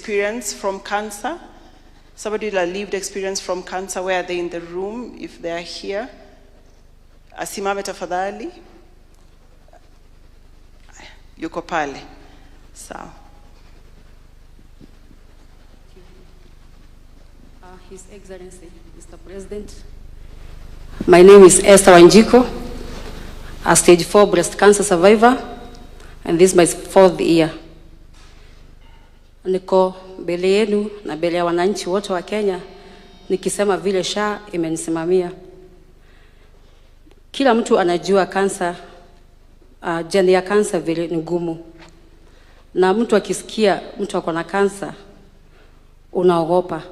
experience from cancer. Somebody with a lived experience from cancer. Where are they in the room? If they are here, asimame tafadhali. Yuko pale. Sawa. His Excellency, Mr. President. My name is Esther Wanjiko, a stage 4 breast cancer survivor, and this is my 4th year. Niko mbele yenu na mbele ya wananchi wote wa Kenya nikisema vile SHA imenisimamia. Kila mtu anajua kansa, jeni ya kansa vile ni ngumu. Na mtu akisikia mtu ako na kansa unaogopa.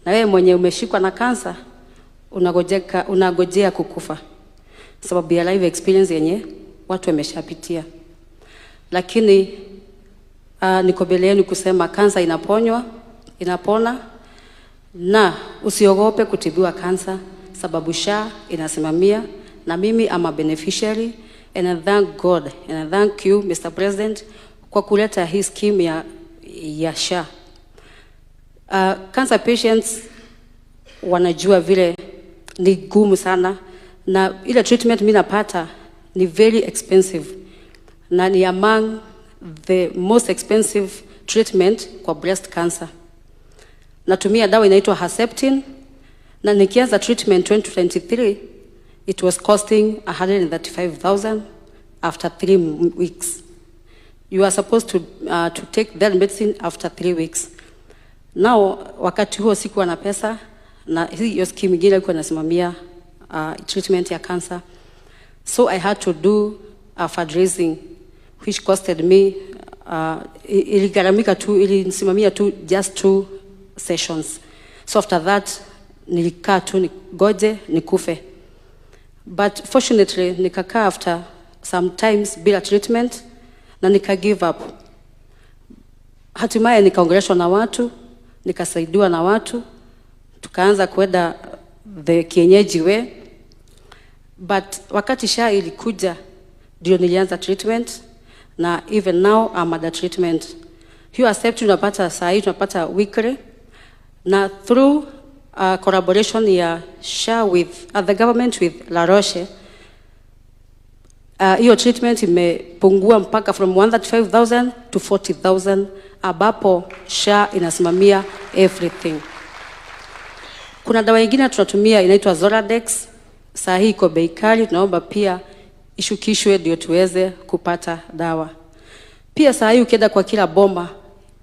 Na wewe mwenye umeshikwa na kansa unagojea kukufa. Sababu ya live experience yenye watu wameshapitia. Lakini niko mbele yenu kusema kansa inaponywa, inapona, na usiogope kutibiwa kansa sababu SHA inasimamia, na mimi am a beneficiary, and I thank God and I thank you Mr. President kwa kuleta hii scheme ya SHA. Cancer patients wanajua vile ni gumu sana, na ile treatment mimi napata ni very expensive, na ni among the most expensive treatment kwa breast cancer. Natumia dawa inaitwa Herceptin, na nikianza treatment 2023 it was costing 135,000 after 3 weeks. You are supposed to take that medicine after 3 weeks. Now wakati huo sikuwa na pesa, na hiyo scheme nyingine ilikuwa inasimamia treatment ya cancer, so I had to do a fundraising which costed me iligaramika tu, ilisimamia tu just 2 sessions. So after that nilikaa tu nigoje nikufe, but fortunately nikakaa after sometimes bila treatment na nika give up. Hatimaye nikaongeleshwa na watu, nikasaidiwa na watu, tukaanza kwenda the kienyeji way. But wakati SHA ilikuja ndio nilianza treatment, na even now I'm under treatment. Hiyo Herceptin tunapata saa hii tunapata weekly, na through collaboration ya SHA with the government with La Roche, hiyo treatment imepungua mpaka from 135,000 to 40,000, ambapo SHA inasimamia everything. Kuna dawa nyingine tunatumia inaitwa Zoladex, saa hii iko bei kali, tunaomba pia ishukishwe ndio tuweze kupata dawa. Pia saa hii ukienda kwa kila boma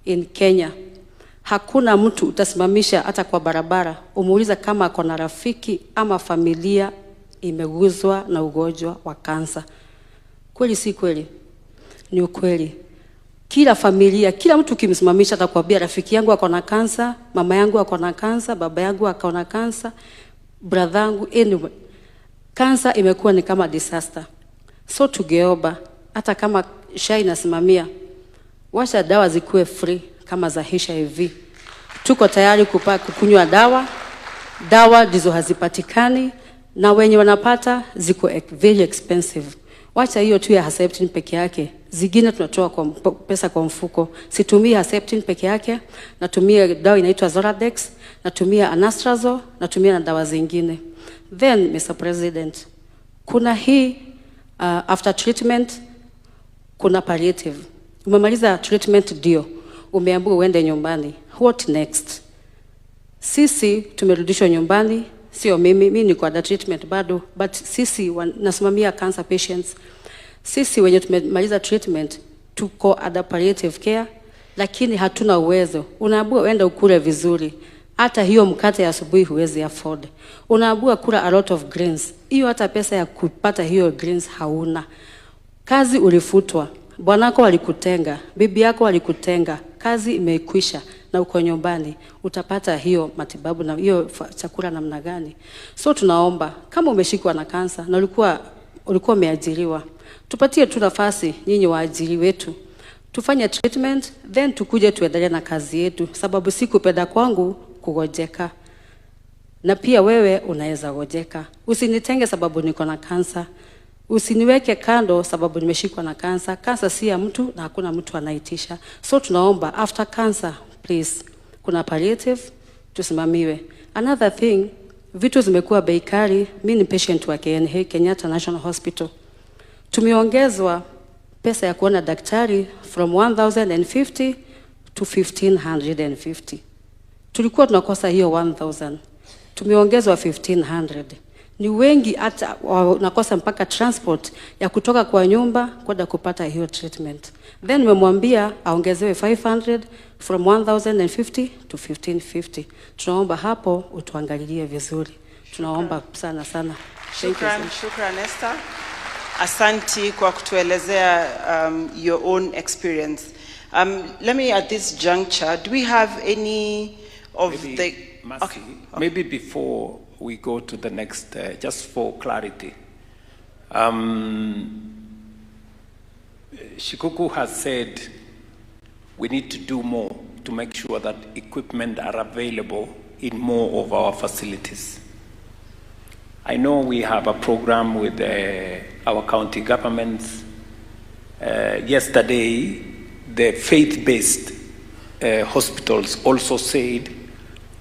in Kenya, hakuna mtu utasimamisha hata kwa barabara umuuliza kama ako na rafiki ama familia imeguzwa na ugonjwa wa kansa. Kweli si kweli? Ni ukweli. Kila familia, kila mtu ukimsimamisha atakwambia rafiki yangu ako na kansa, mama yangu ako na kansa, baba yangu ako na kansa, brother yangu, anyway. Kansa imekuwa ni kama disaster. So tugeomba hata kama SHA inasimamia, wacha dawa zikuwe free kama za HIV. Tuko tayari kukunywa dawa. Dawa ndizo hazipatikani, na wenye wanapata ziko very expensive. Wacha hiyo tu ya Herceptin peke yake. Zingine tunatoa kwa pesa kwa mfuko. Situmii Herceptin peke yake, natumia dawa inaitwa Zoladex, natumia Anastrozole, natumia na dawa zingine. Then Mr. President, kuna hii after treatment kuna palliative. Umemaliza treatment ndio, umeambiwa uende nyumbani. What next? Sisi tumerudishwa nyumbani, sio mimi niko under treatment bado, but sisi nasimamia cancer patients. Sisi wenye tumemaliza treatment tuko under palliative care, lakini hatuna uwezo. Unaambiwa uende ukule vizuri, hata hiyo mkate ya asubuhi huwezi afford. Unaambiwa kula a lot of greens, hiyo hata pesa ya kupata hiyo greens hauna. Kazi ulifutwa, bwanako walikutenga, bibi yako walikutenga, kazi imeikwisha na uko nyumbani, utapata hiyo matibabu na hiyo chakula namna gani? So tunaomba kama umeshikwa na kansa na ulikuwa umeajiriwa, tupatie tu nafasi nyinyi waajiri wetu, tufanye treatment, then tukuje tuendelee na kazi yetu, sababu sikupenda kwangu kugojeka, na pia wewe unaweza gojeka. Usinitenge sababu niko na kansa, usiniweke kando sababu nimeshikwa na kansa. Kansa si ya mtu na hakuna mtu anaitisha. So tunaomba after cancer please. Kuna palliative, tusimamiwe. Another thing, vitu zimekuwa bei kali. Mimi ni patient wa KNH, Kenyatta National Hospital. Tumeongezwa pesa ya kuona daktari from 1,050 to 1,550. Tulikuwa tunakosa hiyo 1,000. Tumeongezwa 1,500. Ni wengi hata wanakosa mpaka transport ya kutoka kwa nyumba kwenda kupata hiyo treatment. Then nimemwambia aongezewe 500 from 1,050 to 1,550. Tunaomba hapo utuangalilie vizuri. Tunaomba sana sana. Shukran Esther. Asanti kwa kutuelezea your own experience. Let me at this juncture, do we have any of Maybe before we go to the next, just for clarity, Shikuku has said we need to do more to make sure that equipment are available in more of our facilities. I know we have a program with our county governments. Yesterday, the faith-based hospitals also said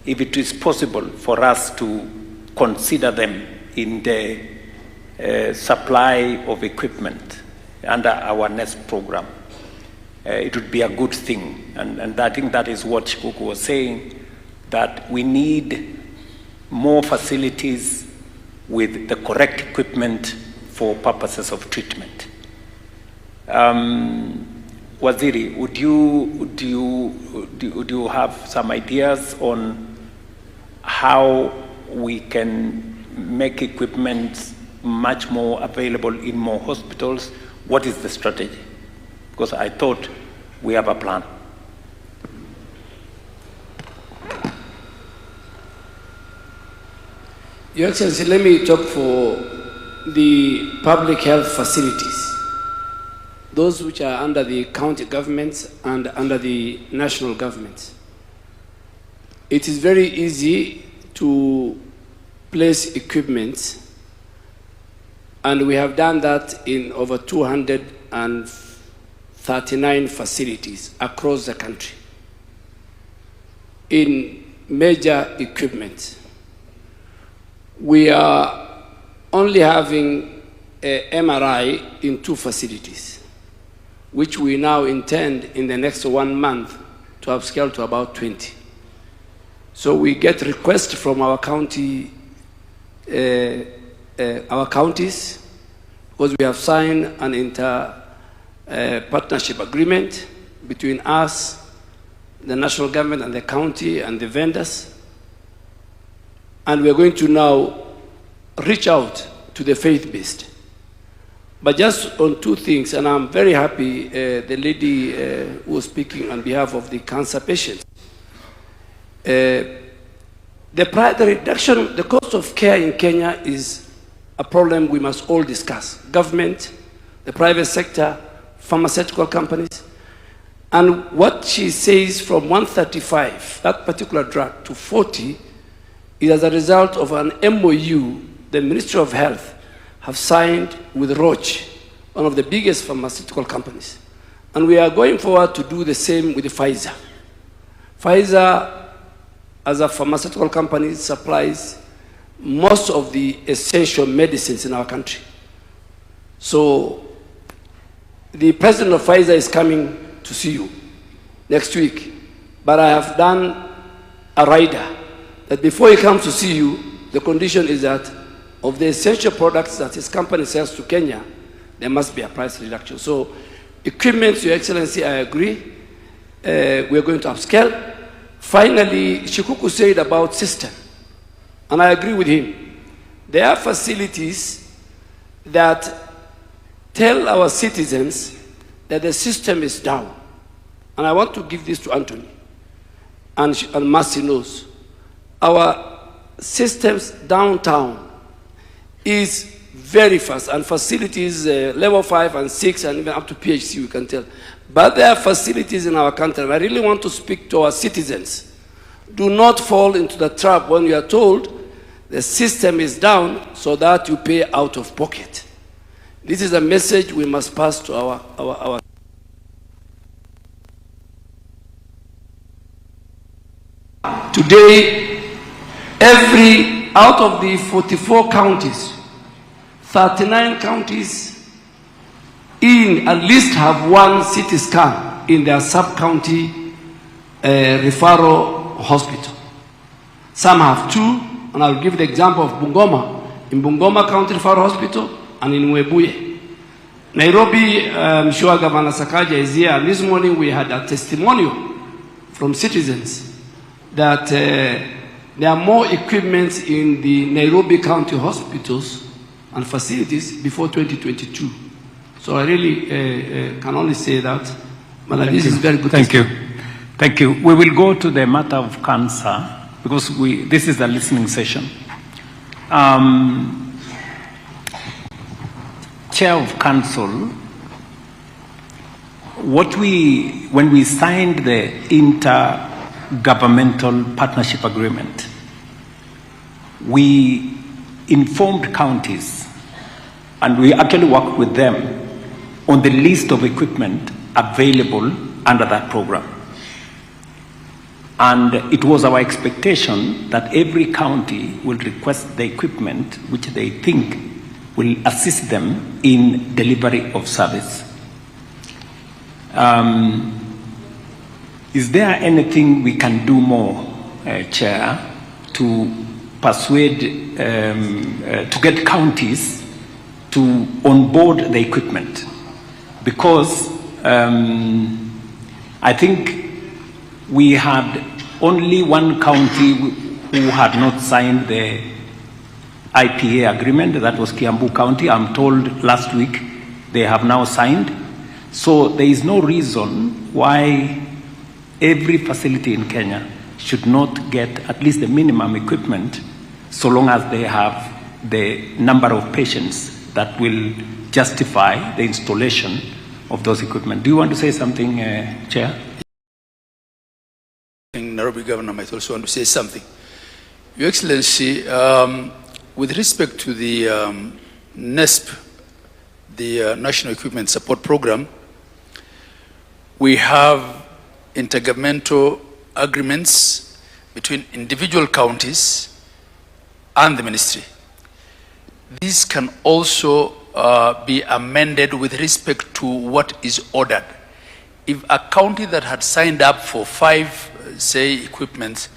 if it is possible for us to consider them in the supply of equipment under our NEST program, it would be a good thing. And I think that is what Shikuku was saying, that we need more facilities with the correct equipment for purposes of treatment. Waziri, would you have some ideas on how we can make equipment much more available in more hospitals? What is the strategy? Because I thought we have a plan. Your Excellency, let me talk for the public health facilities, those which are under the county governments and under the national government. It is very easy to place equipment, and we have done that in over 239 facilities across the country in major equipment. We are only having a MRI in 2 facilities, which we now intend in the next 1 month to upscale to about 20. So we get requests from our county, our counties, because we have signed an partnership agreement between us, the national government and the county and the vendors. And we're going to now reach out to the faith-based. But just on 2 things, and I'm very happy the lady who was speaking on behalf of the cancer patients. The reduction, the cost of care in Kenya is a problem we must all discuss. Government, the private sector, pharmaceutical companies. And what she says from 135, that particular drug, to 40, is as a result of an MOU the Ministry of Health have signed with Roche, one of the biggest pharmaceutical companies. And we are going forward to do the same with Pfizer. Pfizer, as a pharmaceutical company, supplies most of the essential medicines in our country. So the president of Pfizer is coming to see you next week. But I have done a rider that before he comes to see you, the condition is that of the essential products that his company sells to Kenya, there must be a price reduction. So equipment, Your Excellency, I agree. We're going to upscale. Finally, Shikuku said about system, and I agree with him. There are facilities that tell our citizens that the system is down. And I want to give this to Anthony, and Mercy knows. Our systems downtown is very fast, and facilities level 5 and 6 and even up to PHC, we can tell. But there are facilities in our country, and I really want to speak to our citizens. Do not fall into the trap when you are told the system is down so that you pay out of pocket. This is a message we must pass to our Today, out of the 44 counties, 39 counties at least have one CT scan in their sub-county referral hospital. Some have two, and I'll give the example of Bungoma. In Bungoma County Referral Hospital and in Webuye. Nairobi, I'm sure Governor Sakaja is here, and this morning we had a testimonial from citizens that there are more equipment in the Nairobi County hospitals and facilities before 2022. So I really can only say that, but this is very good. Thank you. Thank you. We will go to the matter of cancer because this is a listening session. Chair of Council, when we signed the Intergovernmental Partnership Agreement, we informed counties, and we actually worked with them on the list of equipment available under that program. And it was our expectation that every county will request the equipment which they think will assist them in delivery of service. Is there anything we can do more, Chair, to persuade, to get counties to onboard the equipment? Because I think we had only one county who had not signed the IPA agreement, that was Kiambu County. I'm told last week they have now signed. So there is no reason why every facility in Kenya should not get at least the minimum equipment so long as they have the number of patients that will justify the installation of those equipment. Do you want to say something, Chair? I think Nairobi Governor might also want to say something. Your Excellency, with respect to the NESP, the National Equipment Support Program, we have intergovernmental agreements between individual counties and the ministry. These can also be amended with respect to what is ordered. If a county that had signed up for 5, say, equipment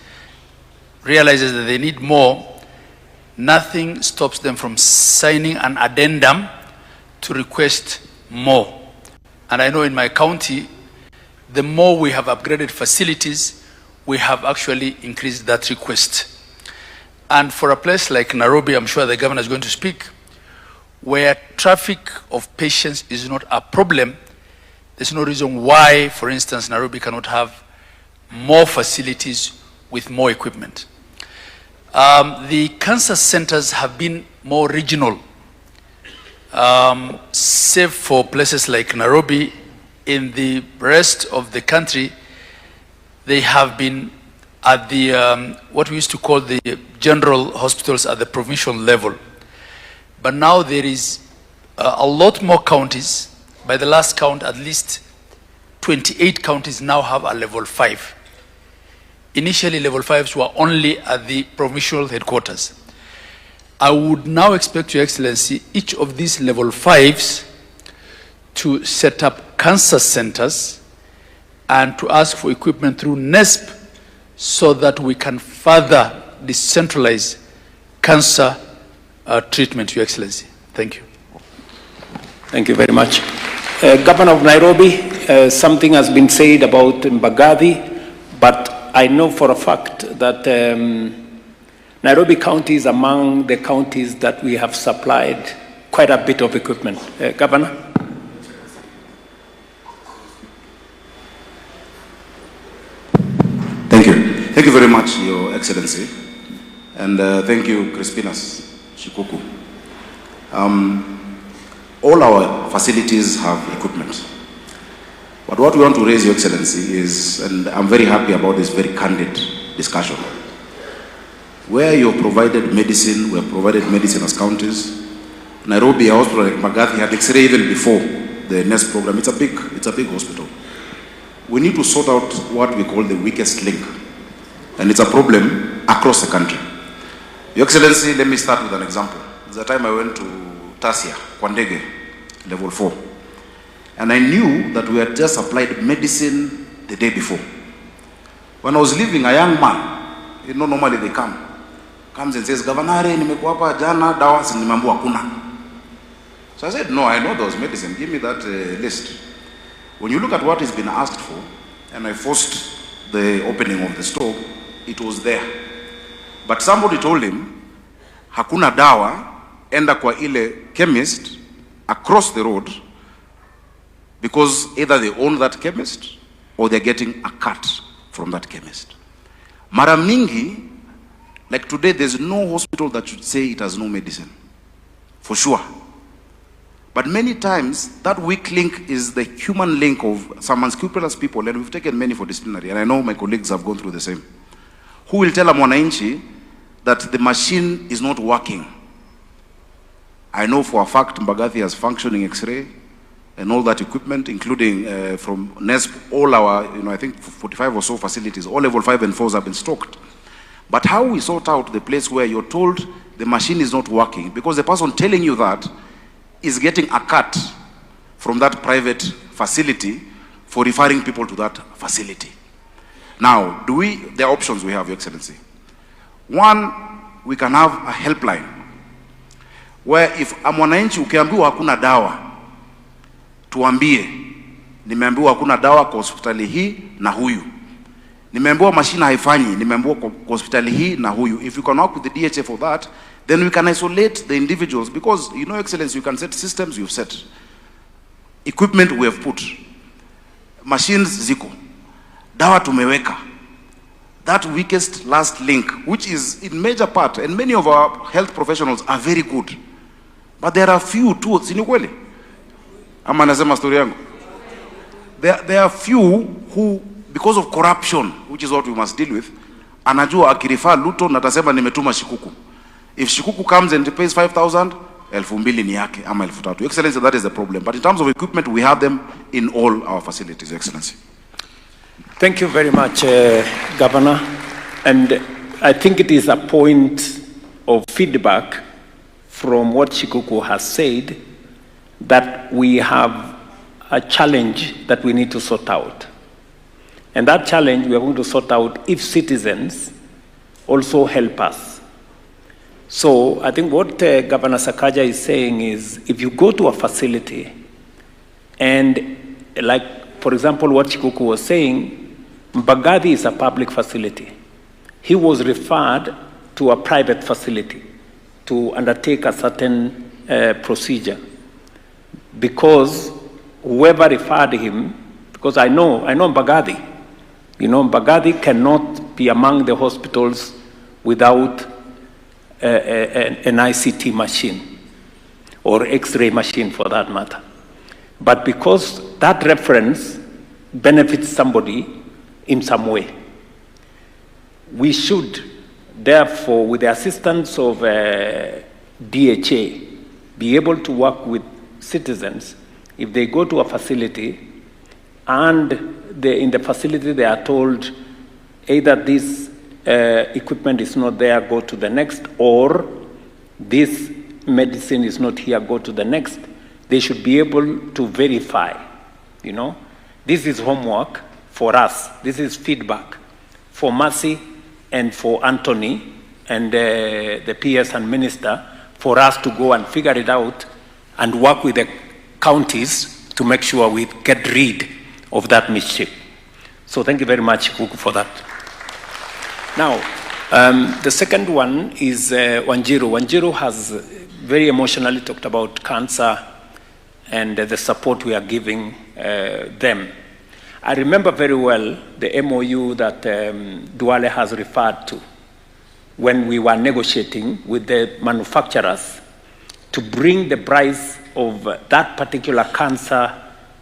realizes that they need more, nothing stops them from signing an addendum to request more. And I know in my county, the more we have upgraded facilities, we have actually increased that request. And for a place like Nairobi, I'm sure the governor is going to speak, where traffic of patients is not a problem, there's no reason why, for instance, Nairobi cannot have more facilities with more equipment. The cancer centers have been more regional, save for places like Nairobi. In the rest of the country, they have been at the, what we used to call the general hospitals at the provincial level. But now there is a lot more counties. By the last count, at least 28 counties now have a level 5. Initially, level 5s were only at the provincial headquarters. I would now expect, Your Excellency, each of these level 5s to set up cancer centers and to ask for equipment through NESP so that we can further decentralize cancer treatment, Your Excellency. Thank you. Thank you very much. Governor of Nairobi, something has been said about Mbagathi, but I know for a fact that Nairobi County is among the counties that we have supplied quite a bit of equipment. Governor? Thank you. Thank you very much, Your Excellency. And thank you, Crispinas Shikuku. All our facilities have equipment. But what we want to raise, Your Excellency, is, and I'm very happy about this very candid discussion, where you have provided medicine, we have provided medicine as counties. Nairobi, a hospital like Mbagathi had X-ray even before the NEST program. It's a big hospital. We need to sort out what we call the weakest link And it's a problem across the country. Your Excellency, let me start with an example. The time I went to Tasia, Kwandege, level 4. And I knew that we had just applied medicine the day before. When I was leaving, a young man, you know, normally they comes and says, Governor, nimekuwa hapa jana, dawa nimeambiwa hakuna. So I said, no, I know those medicine. Give me that list. When you look at what has been asked for, and I forced the opening of the store, it was there. But somebody told him, hakuna dawa, enda kwa ile chemist across the road, because either they own that chemist or they're getting a cut from that chemist. Mara mingi, like today, there's no hospital that should say it has no medicine, for sure. But many times, that weak link is the human link of some unscrupulous people, and we've taken many for disciplinary, and I know my colleagues have gone through the same, who will tell a mwananchi that the machine is not working. I know for a fact Mbagathi has functioning X-ray and all that equipment, including from NESP, all our, I think 45 or so facilities, all level 5 and 4s have been stocked. But how we sort out the place where you're told the machine is not working, because the person telling you that is getting a cut from that private facility for referring people to that facility. Now, there are options we have, Your Excellency. One, we can have a helpline where if mwananchi ukiambiwa hakuna dawa, tuambie, nimeambiwa hakuna dawa kwa hospitali hii na huyu. Nimeambiwa mashina haifanyi, nimeambiwa kwa hospitali hii na huyu. If you can work with the DHA for that, then we can isolate the individuals, because, Excellency, you can set systems, you've set. Equipment we have put. Machines ziko. Dawa tumeweka. That weakest last link, which is in major part, and many of our health professionals are very good. But there are few too, si ni kweli? Ama nasema story yangu. There are few who, because of corruption, which is what we must deal with, anajua akirifa Luton atasema nimetuma Shikuku. If Shikuku comes and pays 5,000, 2,000 ni yake ama 3,000. Excellency, that is the problem. But in terms of equipment, we have them in all our facilities, Excellency. Thank you very much, Governor. And I think it is a point of feedback from what Shikuku has said, that we have a challenge that we need to sort out. And that challenge we are going to sort out if citizens also help us. So I think what Governor Sakaja is saying is, if you go to a facility and, like, for example, what Shikuku was saying, Mbagathi is a public facility. He was referred to a private facility to undertake a certain procedure, because whoever referred him, because I know Mbagathi, Mbagathi cannot be among the hospitals without an ICT machine or X-ray machine for that matter. But because that reference benefits somebody in some way, we should, therefore, with the assistance of DHA, be able to work with citizens. If they go to a facility and in the facility they are told either this equipment is not there, go to the next, or this medicine is not here, go to the next, they should be able to verify. This is homework for us. This is feedback for Mercy and for Anthony and the PS and Minister, for us to go and figure it out and work with the counties to make sure we get rid of that mischief. So thank you very much, Kuku, for that. Now, the second one is Wanjiru. Wanjiru has very emotionally talked about cancer and the support we are giving them. I remember very well the MOU that Duale has referred to when we were negotiating with the manufacturers to bring the price of that particular cancer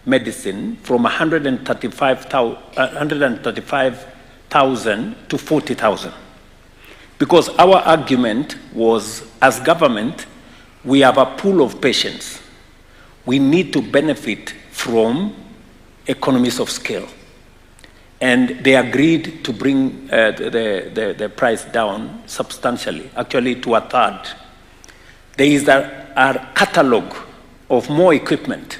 medicine from 135,000 to 40,000. Because our argument was, as government, we have a pool of patients. We need to benefit from economies of scale. and they agreed to bring the price down substantially, actually to a third. There is a catalog of more equipment.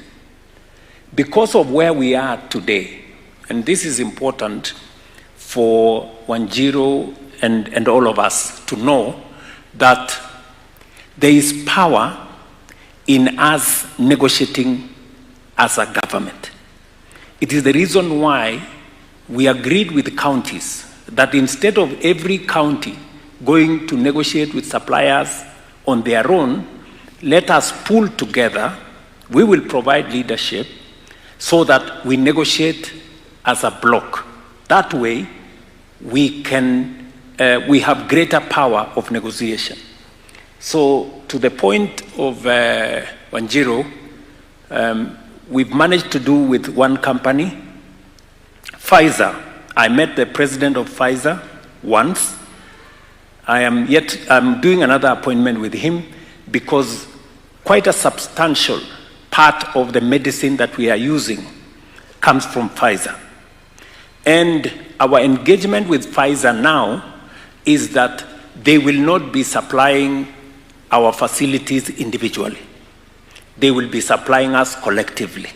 Because of where we are today, and this is important for Wanjiru and all of us to know, that there is power in us negotiating as a government. It is the reason why we agreed with the counties that instead of every county going to negotiate with suppliers on their own, let us pull together. We will provide leadership so that we negotiate as a block. That way, we have greater power of negotiation. So, to the point of Wanjiru, we've managed to do with one company, Pfizer. I met the president of Pfizer once. I'm doing another appointment with him because quite a substantial part of the medicine that we are using comes from Pfizer. And our engagement with Pfizer now is that they will not be supplying our facilities individually. They will be supplying us collectively.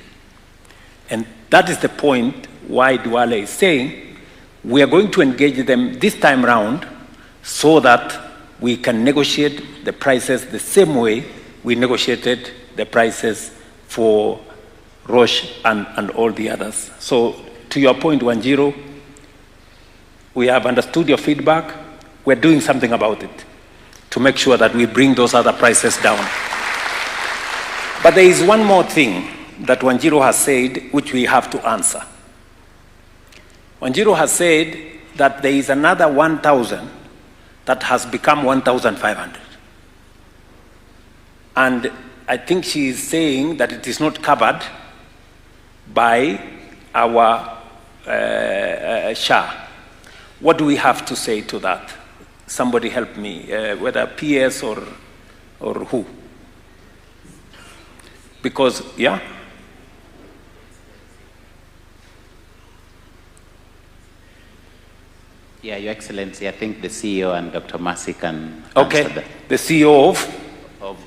And that is the point why Duale is saying we are going to engage them this time round so that we can negotiate the prices the same way we negotiated the prices for Roche and all the others. So to your point, Wanjiru, we have understood your feedback. We're doing something about it to make sure that we bring those other prices down. But there is one more thing that Wanjiru has said which we have to answer. Wanjiru has said that there is another 1,000 that has become 1,500. And I think she is saying that it is not covered by our SHA. What do we have to say to that? Somebody help me, whether PS or who? Because, yeah? Yeah, Your Excellency, I think the CEO and Dr. Masi can answer that. The CEO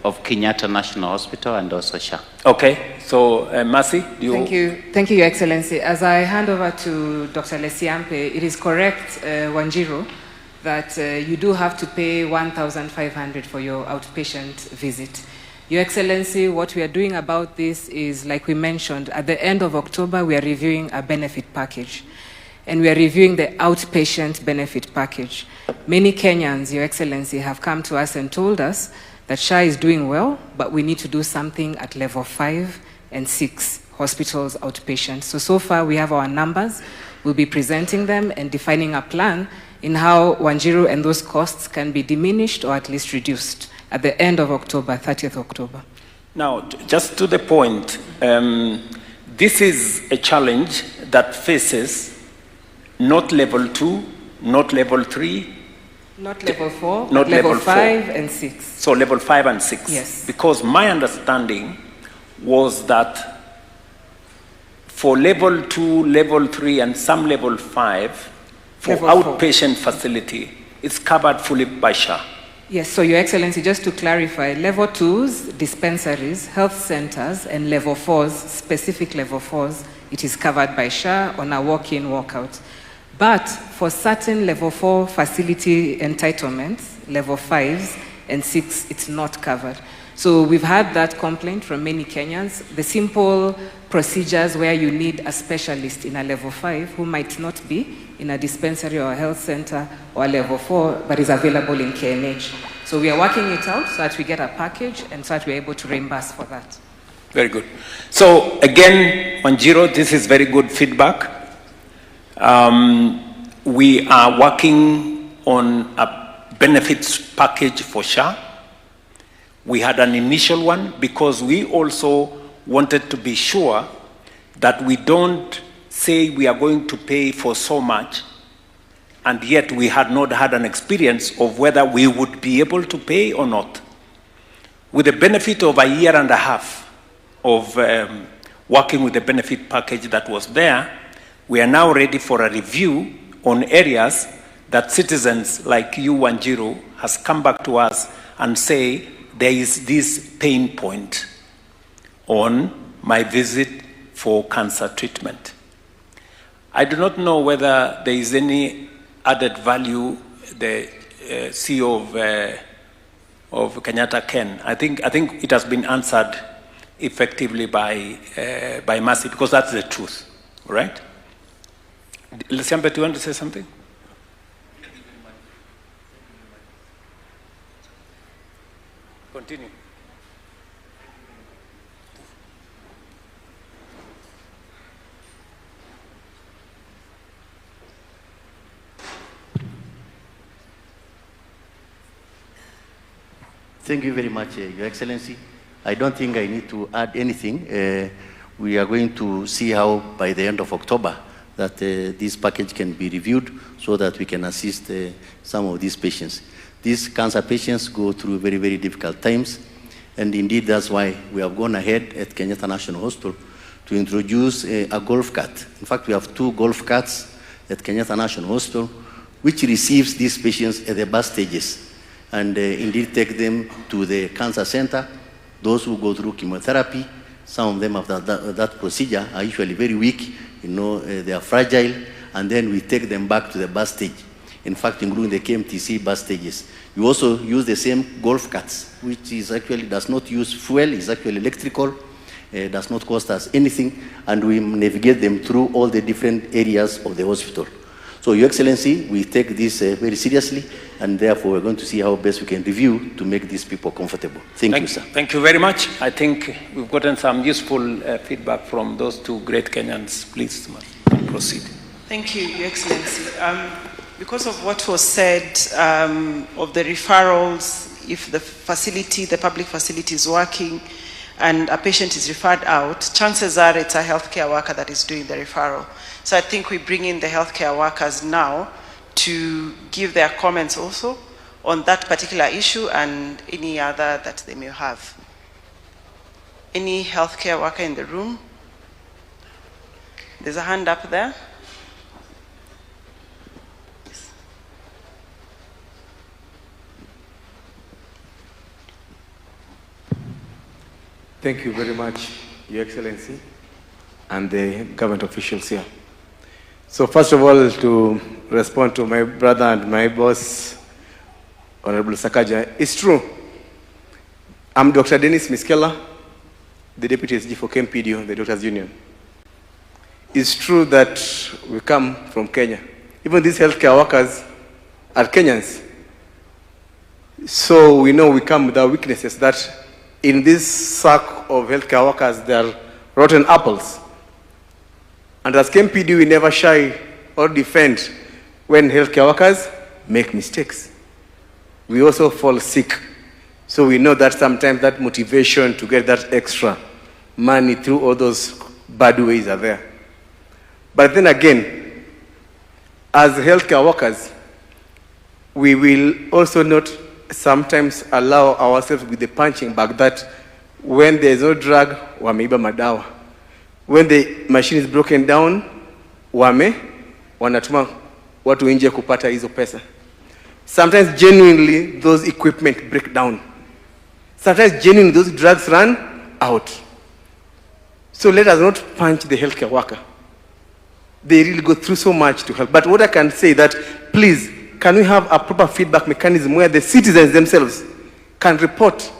of Kenyatta National Hospital and also SHA. Okay, so Masi, do you... Thank you, Your Excellency. As I hand over to Dr. Lesiampe, it is correct, Wanjiru, that you do have to pay 1,500 for your outpatient visit. Your Excellency, what we are doing about this is, like we mentioned, at the end of October, we are reviewing a benefit package. And we are reviewing the outpatient benefit package. Many Kenyans, Your Excellency, have come to us and told us that SHA is doing well, but we need to do something at level 5 and 6 hospitals outpatient. So far we have our numbers. We'll be presenting them and defining a plan in how Wanjiru and those costs can be diminished or at least reduced at the end of October, 30th October. Now, just to the point, this is a challenge that faces not level 2, not level 3. Not level 4, not level 5 4. and 6. So level 5 and 6. Yes. Because my understanding was that for level 2, level 3, and some level 5, for level outpatient facility, it's covered fully by SHA. Yes, so Your Excellency, just to clarify, level 2s, dispensaries, health centers, and level 4s, specific level 4s, it is covered by SHA on a walk-in, walk-out. But for certain level 4 facility entitlements, level 5s and 6, it's not covered. So we've had that complaint from many Kenyans. The simple procedures where you need a specialist in a level 5 who might not be in a dispensary or a health center or a level 4, but is available in KNH. So we are working it out so that we get a package and so that we're able to reimburse for that. Very good. So again, Wanjiru, this is very good feedback. We are working on a benefits package for SHA. We had an initial one because we also wanted to be sure that we don't say we are going to pay for so much and yet we had not had an experience of whether we would be able to pay or not. With the benefit of a year and a half of working with the benefit package that was there, We are now ready for a review on areas that citizens like you, Wanjiru, has come back to us and say, there is this pain point on my visit for cancer treatment. I do not know whether there is any added value the CEO of Kenyatta Ken. I think it has been answered effectively by Mercy, because that's the truth, right? Lesiampe, do you want to say something? Continue. Thank you very much, Your Excellency. I don't think I need to add anything. We are going to see how by the end of October that this package can be reviewed so that we can assist some of these patients. These cancer patients go through very, very difficult times, and indeed that's why we have gone ahead at Kenyatta National Hospital to introduce a golf cart. In fact, we have 2 golf carts at Kenyatta National Hospital, which receives these patients at the bus stages, and indeed take them to the cancer center. Those who go through chemotherapy, some of them after that procedure are usually very weak, they are fragile, and then we take them back to the bus stage. In fact, including the KMTC bus stages. We also use the same golf carts, which is actually does not use fuel, is actually electrical, does not cost us anything, and we navigate them through all the different areas of the hospital. So, Your Excellency, we take this very seriously, and therefore we're going to see how best we can review to make these people comfortable. Thank you, sir. Thank you very much. I think we've gotten some useful feedback from those 2 great Kenyans. Please proceed. Thank you, Your Excellency. Because of what was said of the referrals, if the facility, the public facility is working and a patient is referred out, chances are it's a healthcare worker that is doing the referral. So I think we bring in the healthcare workers now to give their comments also on that particular issue and any other that they may have. Any healthcare worker in the room? There's a hand up there. Thank you very much, Your Excellency, and the government officials here. So first of all, to respond to my brother and my boss, Honorable Sakaja, it's true. I'm Dr. Dennis Miskela, the Deputy SG for KMPDO, the Doctors Union. It's true that we come from Kenya. Even these healthcare workers are Kenyans. So we know we come with our weaknesses, that in this sack of healthcare workers, there are rotten apples. And as KMPD, we never shy or defend when healthcare workers make mistakes. We also fall sick. So we know that sometimes that motivation to get that extra money through all those bad ways are there. But then again, as healthcare workers, we will also not sometimes allow ourselves with the punching bag that when there is no drug, wameiba madawa. When the machine is broken down, wanatuma watu nje kupata hizo pesa. Sometimes genuinely those equipment break down. Sometimes genuinely those drugs run out. So let us not punch the healthcare worker. They really go through so much to help. But what I can say that, please, can we have a proper feedback mechanism where the citizens themselves can report?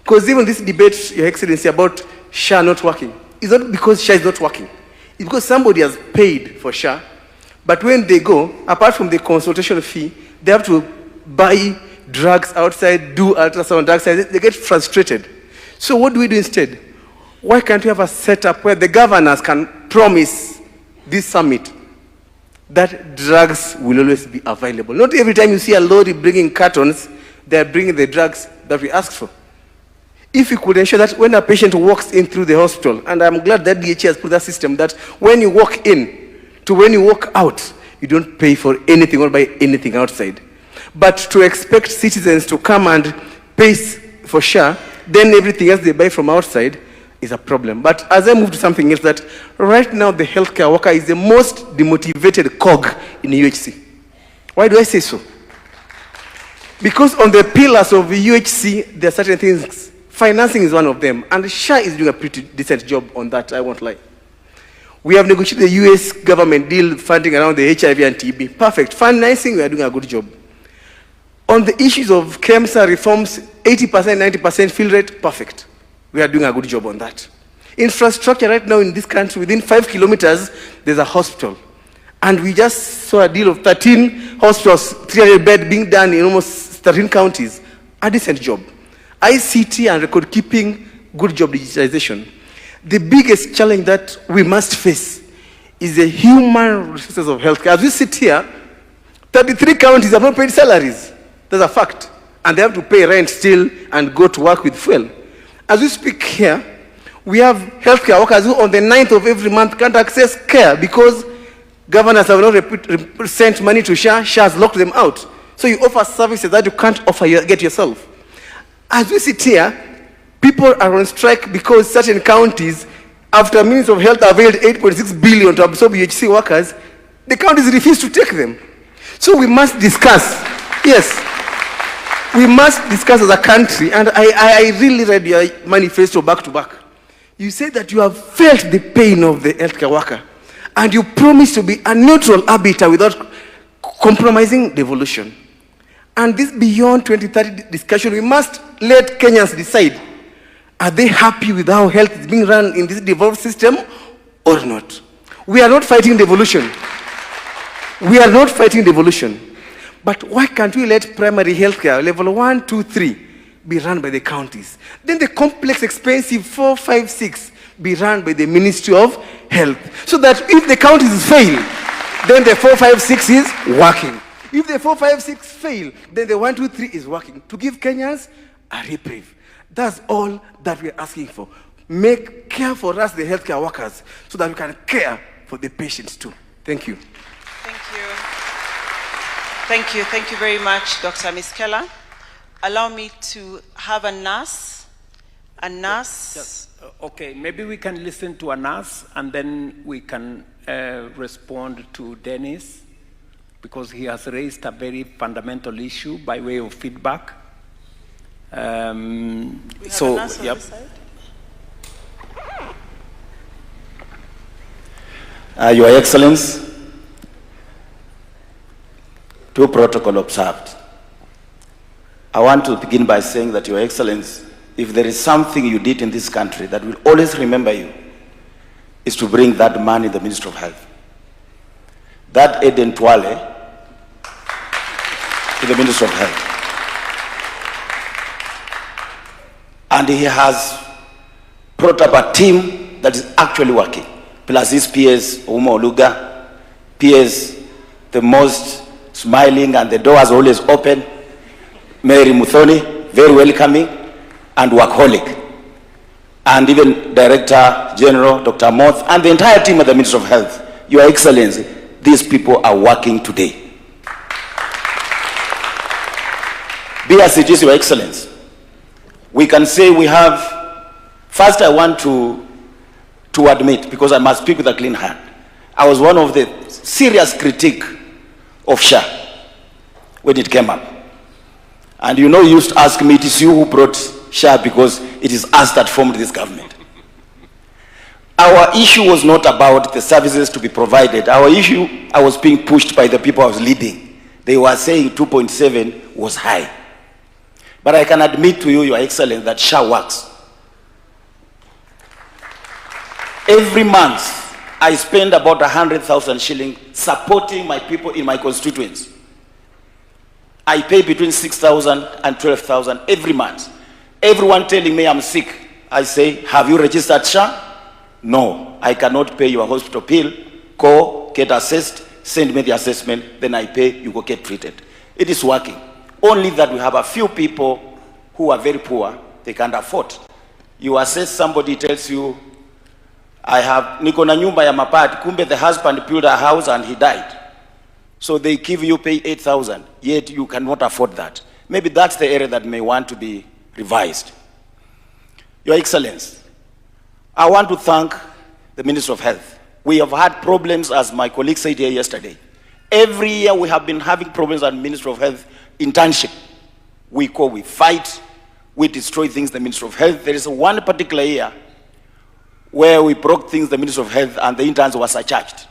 Because even this debate, Your Excellency, about SHA not working, it's not because SHA is not working. It's because somebody has paid for SHA, but when they go, apart from the consultation fee, they have to buy drugs outside, do ultrasound outside. They get frustrated. So what do we do instead? Why can't we have a setup where the governors can promise this summit that drugs will always be available? Not every time you see a lorry bringing cartons, they're bringing the drugs that we asked for. If we could ensure that when a patient walks in through the hospital, and I'm glad that DHA has put that system, that when you walk in to when you walk out, you don't pay for anything or buy anything outside. But to expect citizens to come and pay for SHA, then everything else they buy from outside, is a problem. But as I move to something else, that right now the healthcare worker is the most demotivated cog in UHC. Why do I say so? Because on the pillars of UHC, there are certain things. Financing is one of them, and SHA is doing a pretty decent job on that, I won't lie. We have negotiated the US government deal funding around the HIV and TB. Perfect. Financing, we are doing a good job. On the issues of KEMSA reforms, 80%, 90% fill rate, perfect. We are doing a good job on that. Infrastructure right now in this country, within 5 kilometers, there's a hospital. And we just saw a deal of 13 hospitals, 300 beds being done in almost 13 counties. A decent job. ICT and record keeping, good job digitization. The biggest challenge that we must face is the human resources of healthcare. As we sit here, 33 counties have not paid salaries. That's a fact. And they have to pay rent still and go to work with fuel. As we speak here, we have healthcare workers who on the 9th of every month can't access care because governors have not sent money to SHA. SHA has locked them out. So you offer services that you can't get yourself. As we sit here, people are on strike because certain counties, after Ministry of Health availed 8.6 billion to absorb UHC workers, the counties refuse to take them. So we must discuss. Yes. We must discuss as a country, and I really read your manifesto back to back. You say that you have felt the pain of the healthcare worker, and you promise to be a neutral arbiter without compromising devolution. And this beyond 2030 discussion, we must let Kenyans decide, are they happy with how health is being run in this devolved system or not? We are not fighting devolution. We are not fighting devolution. But why can't we let primary healthcare, level 1, 2, 3, be run by the counties? Then the complex, expensive 4, 5, 6 be run by the Ministry of Health. So that if the counties fail, then the 4, 5, 6 is working. If the 4, 5, 6 fail, then the 1, 2, 3 is working. To give Kenyans a reprieve. That's all that we're asking for. Make care for us, the healthcare workers, so that we can care for the patients too. Thank you. Thank you. Thank you. Thank you very much, Dr. Miskela. Allow me to have a nurse. A nurse. Yes. Okay, maybe we can listen to a nurse and then we can respond to Dennis because he has raised a very fundamental issue by way of feedback. We have a nurse on this side? Your Excellency, to protocol observed. I want to begin by saying that, Your Excellency, if there is something you did in this country that will always remember you, is to bring that man in the Ministry of Health. That Eden Twale to the Ministry of Health. And he has brought up a team that is actually working. Plus his PS, Uma Oluga, PS, the most smiling and the doors always open. Mary Muthoni, very welcoming and workaholic. And even Director General, Dr. Moth, and the entire team at the Ministry of Health. Your Excellency, these people are working today. Be as it is, Your Excellency. We can say we have, first I want to admit, because I must speak with a clean hand, I was one of the serious critique of SHA when it came up. And you know, you used to ask me, it is you who brought SHA because it is us that formed this government. Our issue was not about the services to be provided. Our issue, I was being pushed by the people I was leading. They were saying 2.7 was high. But I can admit to you, Your Excellency, that SHA works. Every month, I spend about 100,000 shillings supporting my people in my constituents. I pay between 6,000 and 12,000 every month. Everyone telling me I'm sick, I say, have you registered SHA? No, I cannot pay your hospital bill. Go, get assessed, send me the assessment, then I pay, you go get treated. It is working. Only that we have a few people who are very poor, they can't afford. You assess, somebody tells you, I have niko na nyumba ya mapati, kumbe the husband built a house and he died. So they give you pay 8,000, yet you cannot afford that. Maybe that's the area that may want to be revised. Your Excellency, I want to thank the Minister of Health. We have had problems, as my colleague said here yesterday. Every year we have been having problems at Minister of Health internship. We fight, we destroy things, the Minister of Health. There is one particular year where we broke things, the Minister of Health, and the interns were surcharged.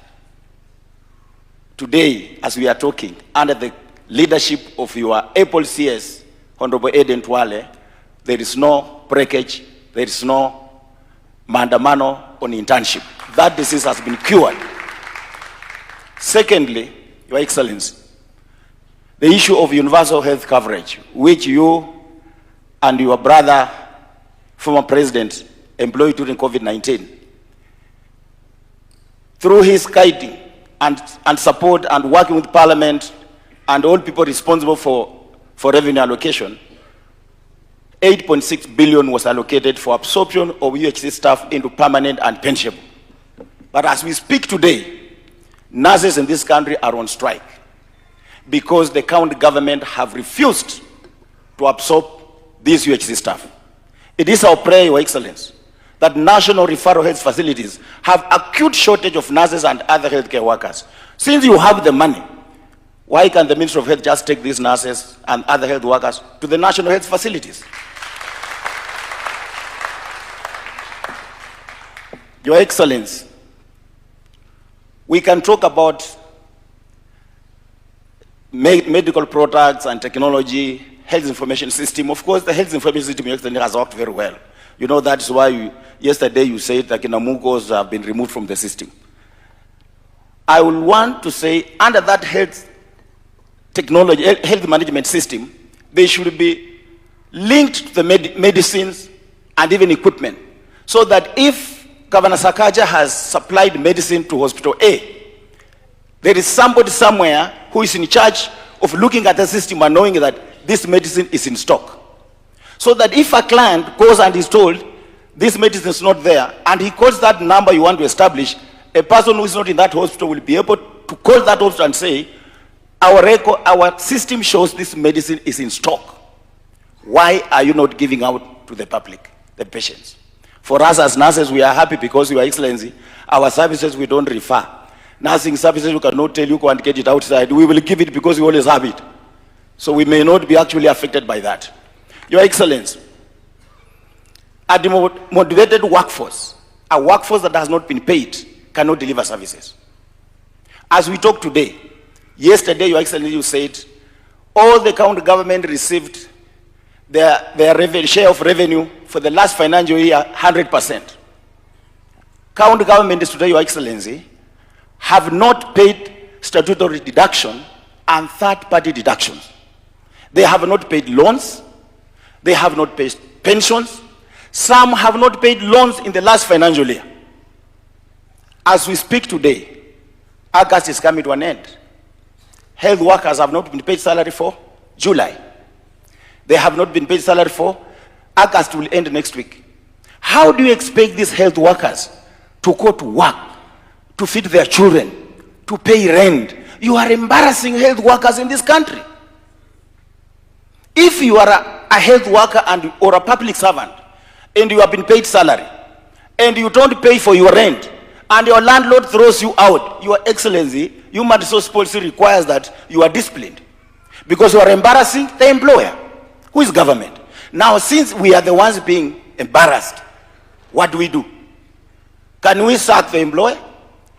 Today, as we are talking, under the leadership of your Apple CS, Honorable Eden Twale, there is no breakage, there is no mandamano on internship. That disease has been cured. Secondly, Your Excellency, the issue of universal health coverage, which you and your brother, former president, employed during COVID-19. Through his guiding and support and working with Parliament and all people responsible for revenue allocation, 8.6 billion was allocated for absorption of UHC staff into permanent and pensionable. But as we speak today, nurses in this country are on strike because the county government have refused to absorb these UHC staff. It is our prayer, Your Excellency, that national referral health facilities have acute shortage of nurses and other healthcare workers. Since you have the money, why can't the Ministry of Health just take these nurses and other health workers to the national health facilities? Your Excellency, we can talk about medical products and technology, health information system. Of course, the health information system, Your Excellency, has worked very well. You know, that's why yesterday you said that Kinamugos have been removed from the system. I will want to say, under that health technology, health management system, they should be linked to the medicines and even equipment, so that if Governor Sakaja has supplied medicine to Hospital A, there is somebody somewhere who is in charge of looking at the system and knowing that this medicine is in stock. So that if a client goes and is told this medicine is not there, and he calls that number you want to establish, a person who is not in that hospital will be able to call that hospital and say, our system shows this medicine is in stock. Why are you not giving out to the public, the patients? For us as nurses, we are happy because, Your Excellency, our services we don't refer. Nursing services we cannot tell you go and get it outside. We will give it because we always have it. So we may not be actually affected by that. Your Excellency, a demotivated workforce, a workforce that has not been paid, cannot deliver services. As we talk today, yesterday, Your Excellency, you said all the county government received their share of revenue for the last financial year, 100%. County governments today, Your Excellency, have not paid statutory deduction and third-party deductions. They have not paid loans. They have not paid pensions. Some have not paid loans in the last financial year. As we speak today, August is coming to an end. Health workers have not been paid salary for July. They have not been paid salary for August, will end next week. How do you expect these health workers to go to work, to feed their children, to pay rent? You are embarrassing health workers in this country. If you are a health worker or a public servant and you have been paid salary and you don't pay for your rent and your landlord throws you out, Your Excellency, human resource policy requires that you are disciplined because you are embarrassing the employer, who is government. Now, since we are the ones being embarrassed, what do? Can we sack the employer?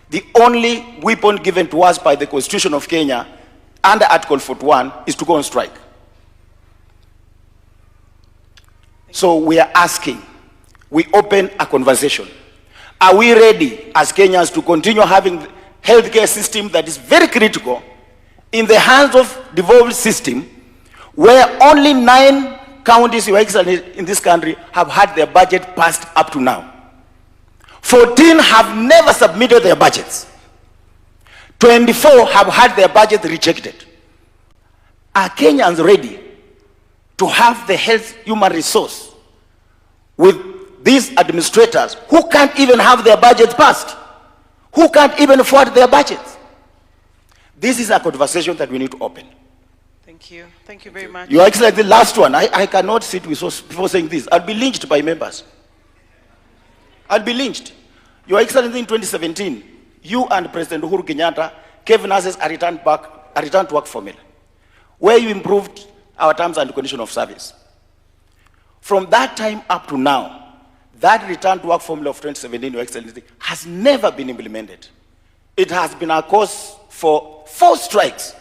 The only weapon given to us by the Constitution of Kenya under Article 41 is to go on strike. So we are asking, we open a conversation. Are we ready as Kenyans to continue having a healthcare system that is very critical in the hands of devolved system where only 9 counties, Your Excellency, in this country have had their budget passed up to now? 14 have never submitted their budgets. 24 have had their budget rejected. Are Kenyans ready to have the health human resource with these administrators who can't even have their budget passed, who can't even afford their budgets? This is a conversation that we need to open. Thank you. Thank you very much. Your Excellency, the last one. I cannot sit with people saying this. I'll be lynched by members. I'll be lynched. Your Excellency, in 2017, you and President Uhuru Kenyatta gave nurses a return to work formula, where you improved our terms and conditions of service. From that time up to now, that return to work formula of 2017, Your Excellency, has never been implemented. It has been a cause for 4 strikes,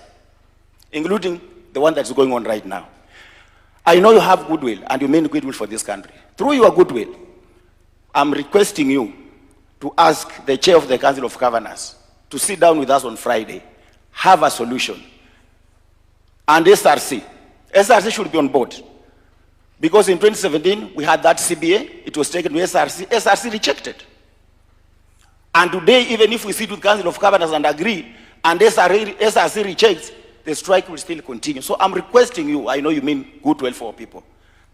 including the one that's going on right now. I know you have goodwill, and you mean goodwill for this country. Through your goodwill, I'm requesting you to ask the chair of the Council of Governors to sit down with us on Friday, have a solution. And SRC should be on board. Because in 2017, we had that CBA, it was taken to SRC rejected. And today, even if we sit with Council of Governors and agree, and SRC rejects, the strike will still continue. So I'm requesting you, I know you mean goodwill for people,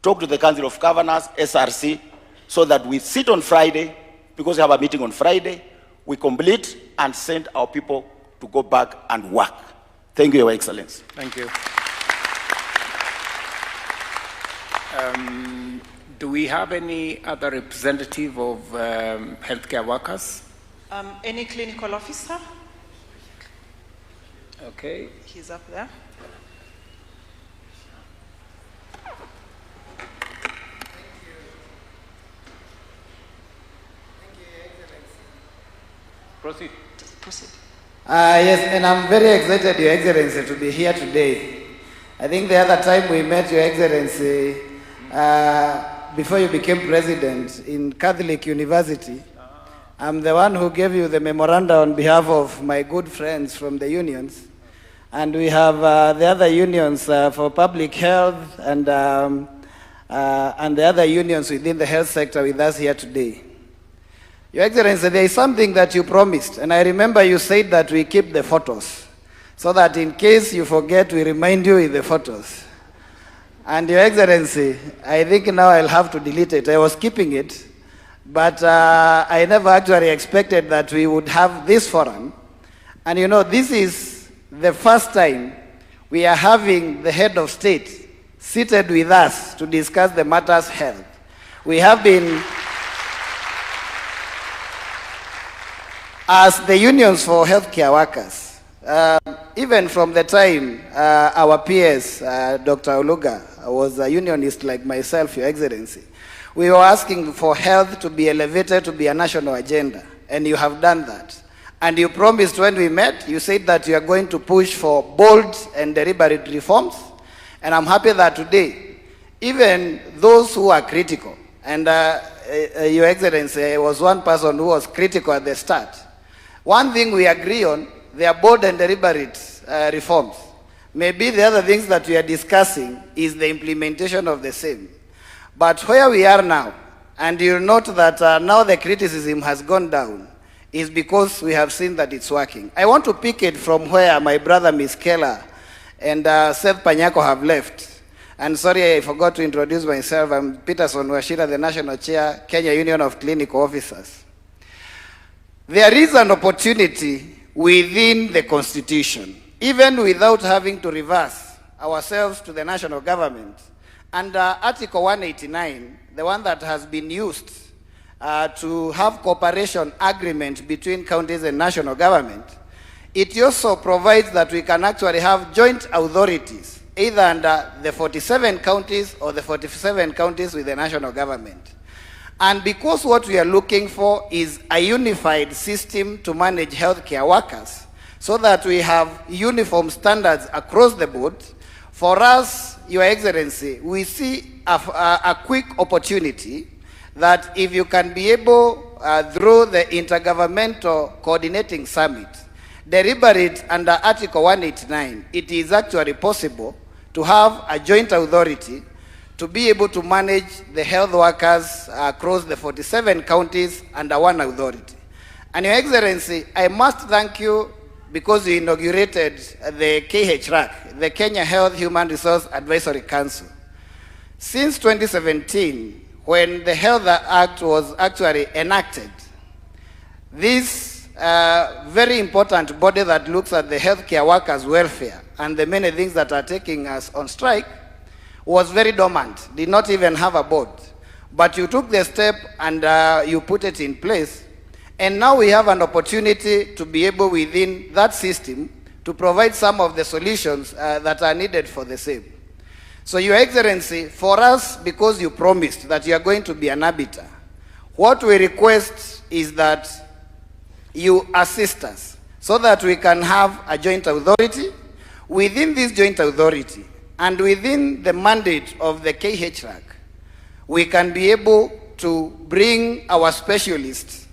talk to the Council of Governors, SRC, so that we sit on Friday, because we have a meeting on Friday, we complete and send our people to go back and work. Thank you, Your Excellency. Thank you. Do we have any other representative of healthcare workers? Any clinical officer? Okay. He's up there. Proceed. Proceed. Yes, and I'm very excited, Your Excellency, to be here today. I think the other time we met, Your Excellency, before you became president in Catholic University, I'm the one who gave you the memoranda on behalf of my good friends from the unions. And we have the other unions for public health and the other unions within the health sector with us here today. Your Excellency, there is something that you promised, and I remember you said that we keep the photos, so that in case you forget, we remind you with the photos. And Your Excellency, I think now I'll have to delete it. I was keeping it, but I never actually expected that we would have this forum. And you know, this is the first time we are having the head of state seated with us to discuss the matters health. We have been, as the unions for healthcare workers, even from the time our peers, Dr. Oluga, was a unionist like myself, Your Excellency, we were asking for health to be elevated to be a national agenda, and you have done that. And you promised when we met, you said that you are going to push for bold and deliberate reforms, and I'm happy that today, even those who are critical, and Your Excellency, I was one person who was critical at the start. One thing we agree on, they are bold and deliberate reforms. Maybe the other things that we are discussing is the implementation of the same. But where we are now, and you'll note that now the criticism has gone down, is because we have seen that it's working. I want to pick it from where my brother Ms. Keller and Seth Panyako have left. And sorry, I forgot to introduce myself. I'm Peterson Washira, the National Chair, Kenya Union of Clinical Officers. There is an opportunity within the Constitution, even without having to reverse ourselves to the national government. Under Article 189, the one that has been used to have cooperation agreement between counties and national government, it also provides that we can actually have joint authorities, either under the 47 counties or the 47 counties with the national government. And because what we are looking for is a unified system to manage healthcare workers, so that we have uniform standards across the board, for us, Your Excellency, we see a quick opportunity that if you can be able, through the Intergovernmental Coordinating Summit, deliberate under Article 189, it is actually possible to have a joint authority to be able to manage the health workers across the 47 counties under one authority. And Your Excellency, I must thank you because you inaugurated the KHRAC, the Kenya Health Human Resource Advisory Council. Since 2017, when the Health Act was actually enacted, this very important body that looks at the healthcare workers' welfare and the many things that are taking us on strike was very dormant, did not even have a board. But you took the step and you put it in place. And now we have an opportunity to be able within that system to provide some of the solutions that are needed for the same. So Your Excellency, for us, because you promised that you are going to be an arbiter, what we request is that you assist us so that we can have a joint authority. Within this joint authority and within the mandate of the KHRAC, we can be able to bring our specialists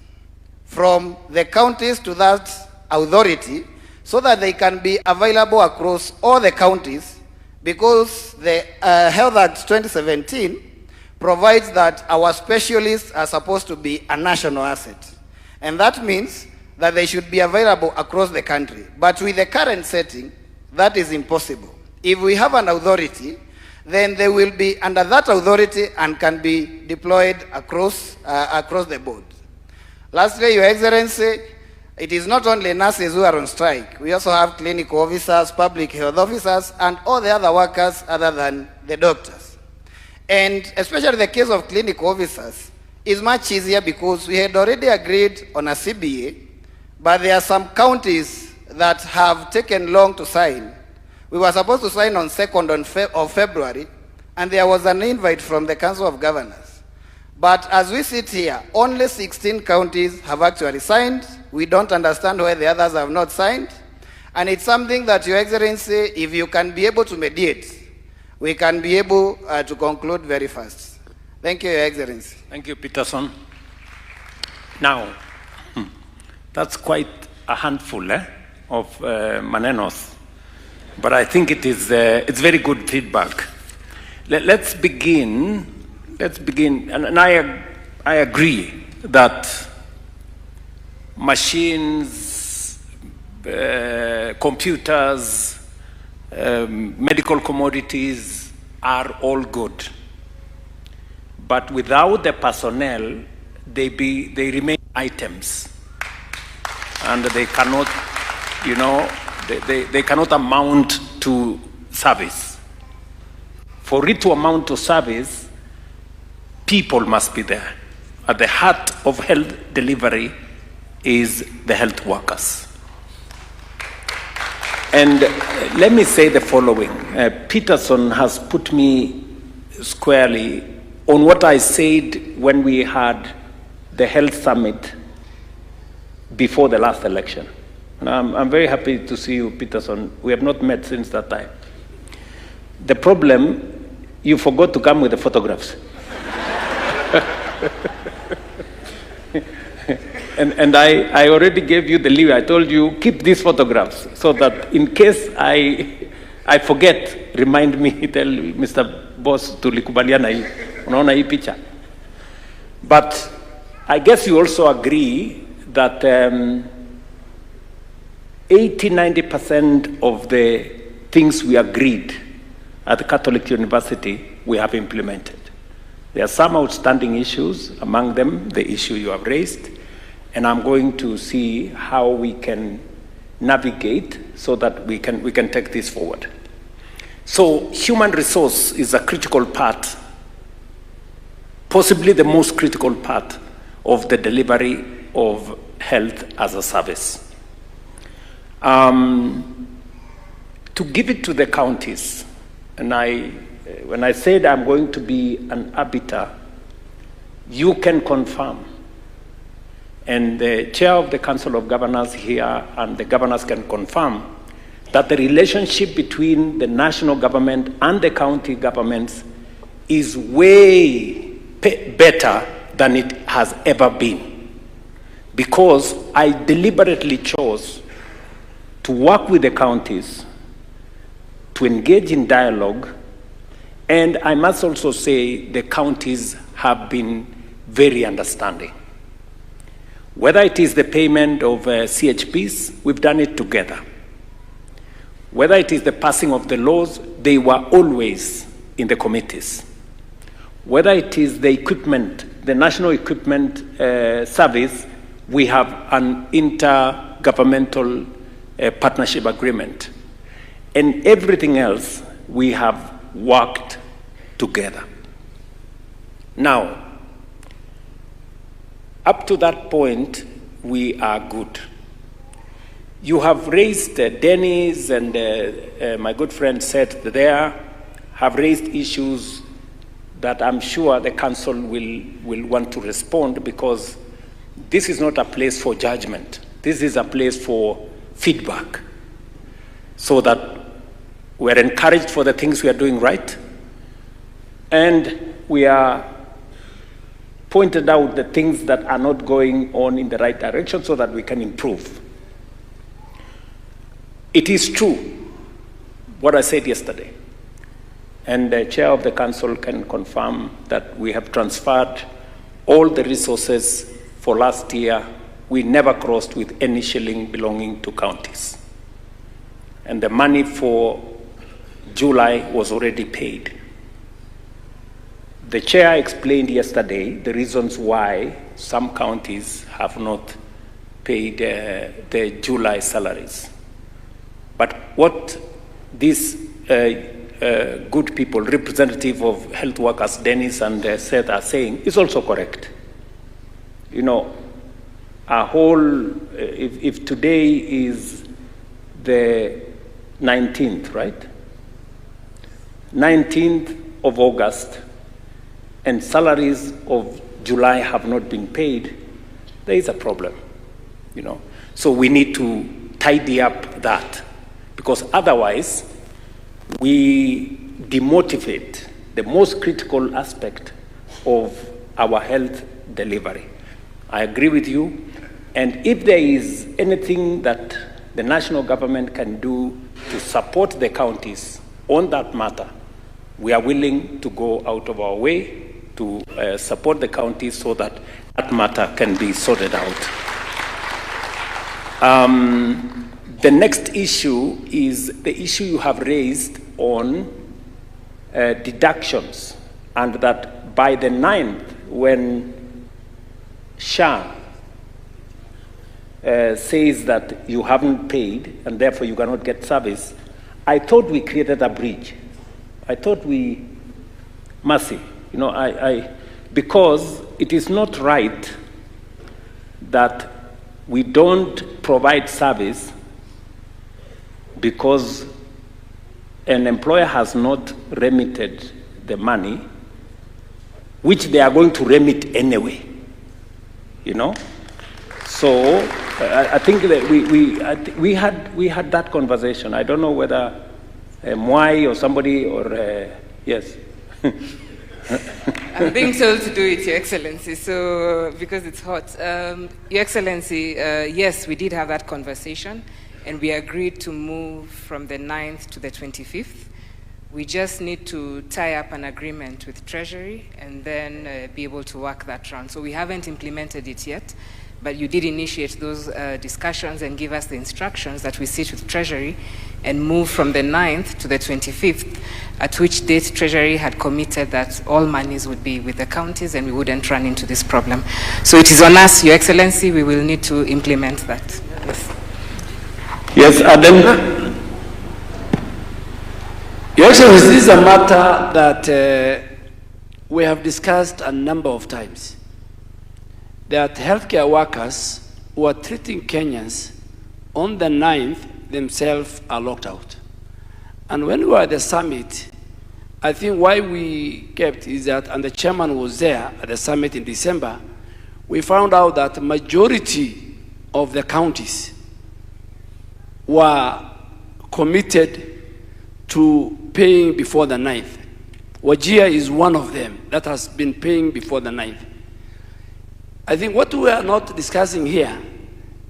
from the counties to that authority so that they can be available across all the counties, because the Health Act 2017 provides that our specialists are supposed to be a national asset. And that means that they should be available across the country. But with the current setting, that is impossible. If we have an authority, then they will be under that authority and can be deployed across the board. Lastly, Your Excellency, it is not only nurses who are on strike. We also have clinical officers, public health officers, and all the other workers other than the doctors. And especially the case of clinical officers is much easier because we had already agreed on a CBA, but there are some counties that have taken long to sign. We were supposed to sign on 2nd of February, and there was an invite from the Council of Governors. But as we sit here, only 16 counties have actually signed. We don't understand why the others have not signed. And it's something that, Your Excellency, if you can be able to mediate, we can be able to conclude very fast. Thank you, Your Excellency. Thank you, Peterson. Now, that's quite a handful of manenos, but I think it's very good feedback. Let's begin, and I agree that machines, computers, medical commodities are all good. But without the personnel, they remain items. And they cannot, they cannot amount to service. For it to amount to service, people must be there. At the heart of health delivery is the health workers. And let me say the following. Peterson has put me squarely on what I said when we had the health summit before the last election. And I'm very happy to see you, Peterson. We have not met since that time. The problem, you forgot to come with the photographs. and I already gave you the leeway. I told you, keep these photographs so that in case I forget, remind me, tell Mr. Boss tulikubaliana hii. Unaona hii picha. But I guess you also agree that 80-90% of the things we agreed at the Catholic University, we have implemented. There are some outstanding issues, among them the issue you have raised, and I'm going to see how we can navigate so that we can take this forward. So human resource is a critical part, possibly the most critical part of the delivery of health as a service. To give it to the counties, and when I said I'm going to be an arbiter, you can confirm. And the chair of the Council of Governors here and the governors can confirm that the relationship between the national government and the county governments is way better than it has ever been. Because I deliberately chose to work with the counties, to engage in dialogue, and I must also say the counties have been very understanding. Whether it is the payment of CHPs, we've done it together. Whether it is the passing of the laws, they were always in the committees. Whether it is the equipment, the National Equipment Service, we have an intergovernmental partnership agreement. And everything else, we have worked together. Now, up to that point, we are good. You have raised Dennis and my good friend Seth there have raised issues that I'm sure the council will want to respond, because this is not a place for judgment. This is a place for feedback, so that we're encouraged for the things we are doing right, and we are pointed out the things that are not going on in the right direction so that we can improve. It is true what I said yesterday, and the chair of the council can confirm that we have transferred all the resources for last year. We never crossed with any shilling belonging to counties. And the money for July was already paid. The chair explained yesterday the reasons why some counties have not paid the July salaries. But what these good people, representative of health workers, Dennis and Seth, are saying is also correct. You know, a whole, if today is the 19th, right? 19th of August, and salaries of July have not been paid, there is a problem, you know. So we need to tidy up that, because otherwise we demotivate the most critical aspect of our health delivery. I agree with you, and if there is anything that the national government can do to support the counties on that matter, we are willing to go out of our way to support the counties so that that matter can be sorted out. The next issue is the issue you have raised on deductions, and that by the 9th, when SHA says that you haven't paid and therefore you cannot get service, I thought we created a bridge. I thought Mercy, you know, because it is not right that we don't provide service because an employer has not remitted the money, which they are going to remit anyway, you know? So I think that we had that conversation. I don't know whether Mwai or somebody or, yes. I'm being told to do it, Your Excellency, so because it's hot. Your Excellency, yes, we did have that conversation, and we agreed to move from the 9th to the 25th. We just need to tie up an agreement with Treasury and then be able to work that round. So we haven't implemented it yet, but you did initiate those discussions and give us the instructions that we sit with Treasury and move from the 9th to the 25th, at which date Treasury had committed that all monies would be with the counties and we wouldn't run into this problem. So it is on us, Your Excellency, we will need to implement that. Yes. Yes, Adam. Your Excellency, this is a matter that we have discussed a number of times. That healthcare workers who are treating Kenyans on the 9th themselves are locked out. And when we were at the summit, I think why we kept is that, and the chairman was there at the summit in December, we found out that the majority of the counties were committed to paying before the 9th. Wajir is one of them that has been paying before the 9th. I think what we are not discussing here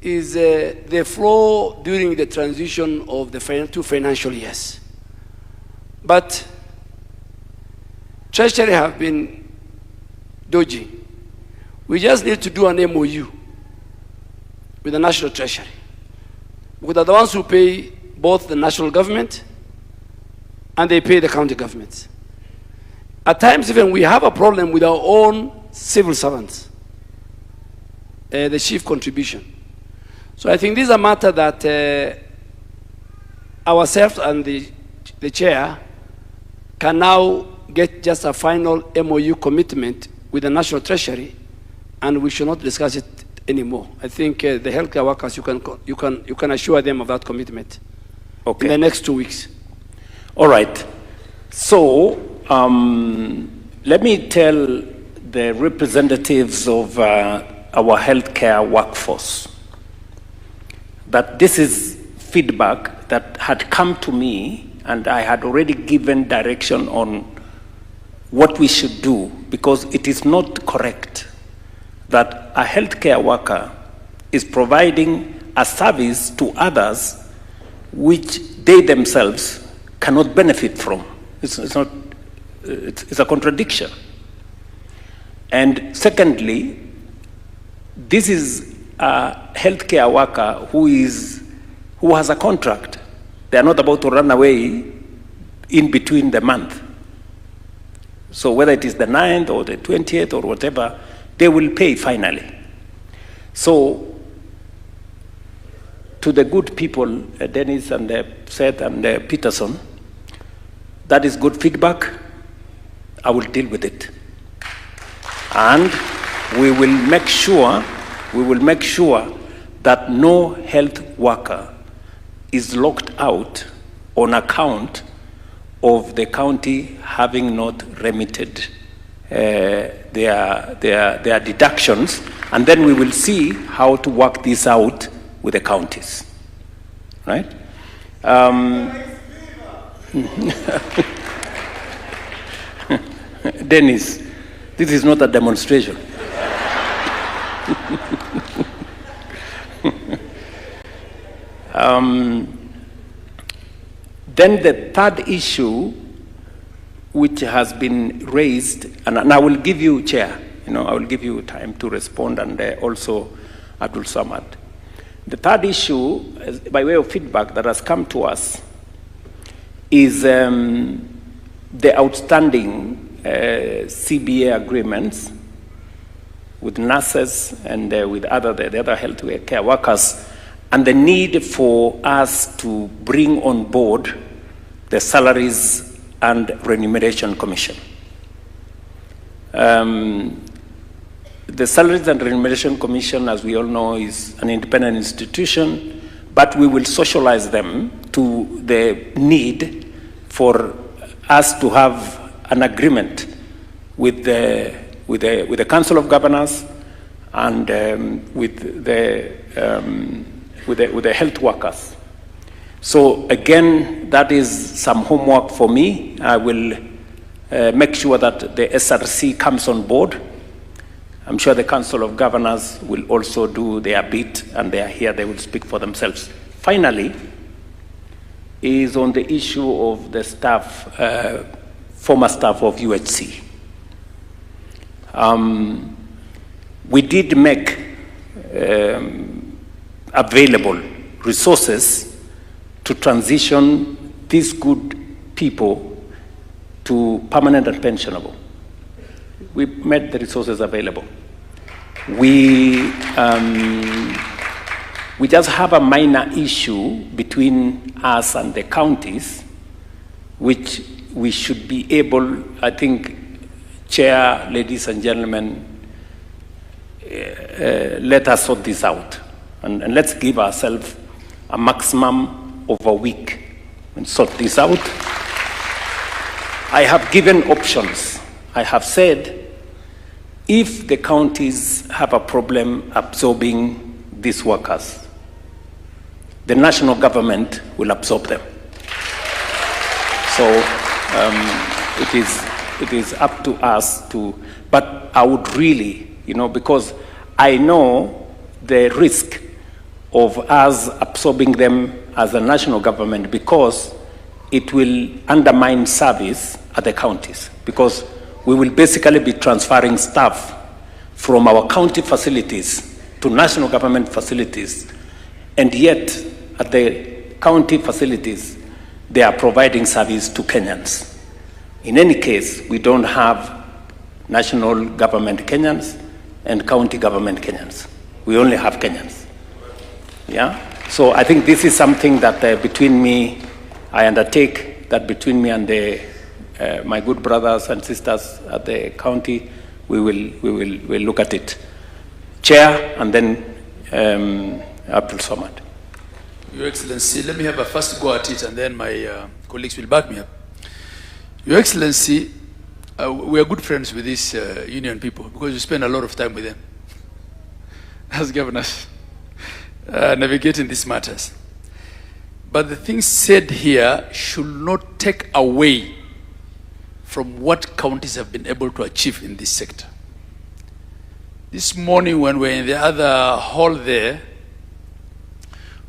is the flow during the transition of the two financial years. But Treasury have been dodging. We just need to do an MOU with the National Treasury, because they're the ones who pay both the national government and they pay the county governments. At times even we have a problem with our own civil servants, the chief contribution. So I think this is a matter that ourselves and the chair can now get just a final MOU commitment with the National Treasury and we should not discuss it anymore. I think the healthcare workers, you can assure them of that commitment. Okay. In the next 2 weeks. All right. So let me tell the representatives of our healthcare workforce that this is feedback that had come to me, and I had already given direction on what we should do, because it is not correct that a healthcare worker is providing a service to others which they themselves cannot benefit from. It's a contradiction. And secondly, this is a healthcare worker who has a contract. They are not about to run away in between the month. So whether it is the 9th or the 20th or whatever, they will pay finally. So to the good people, Dennis and Seth and Peterson, that is good feedback. I will deal with it. And we will make sure that no health worker is locked out on account of the county having not remitted their deductions, and then we will see how to work this out with the counties, right? Dennis, this is not a demonstration. Then the third issue which has been raised, and I will give you, Chair, I will give you time to respond, and also Abdul Samad. The third issue, by way of feedback that has come to us, is the outstanding CBA agreements with nurses and with the other health care workers, and the need for us to bring on board the Salaries and Remuneration Commission. The Salaries and Remuneration Commission, as we all know, is an independent institution, but we will socialize them to the need for us to have an agreement with the Council of Governors and with the health workers. So again, that is some homework for me. I will make sure that the SRC comes on board. I'm sure the Council of Governors will also do their bit, and they are here, they will speak for themselves. Finally, is on the issue of the staff, former staff of UHC. We did make available resources to transition these good people to permanent and pensionable. We made the resources available. We just have a minor issue between us and the counties, which we should be able, I think, Chair, ladies and gentlemen, let us sort this out. And let's give ourselves a maximum of a week and sort this out. I have given options. I have said, if the counties have a problem absorbing these workers, the national government will absorb them. So it is up to us to, but I would really, because I know the risk of us absorbing them as a national government, because it will undermine service at the counties, because we will basically be transferring staff from our county facilities to national government facilities, and yet at the county facilities they are providing service to Kenyans. In any case, we don't have national government Kenyans and county government Kenyans. We only have Kenyans. Yeah? So I think this is something that I undertake that between me and my good brothers and sisters at the county, we'll look at it. Chair, and then Abdul Samad. Your Excellency, let me have a first go at it, and then my colleagues will back me up. Your Excellency, we are good friends with these union people because we spend a lot of time with them as governors navigating these matters. But the things said here should not take away from what counties have been able to achieve in this sector. This morning when we were in the other hall there,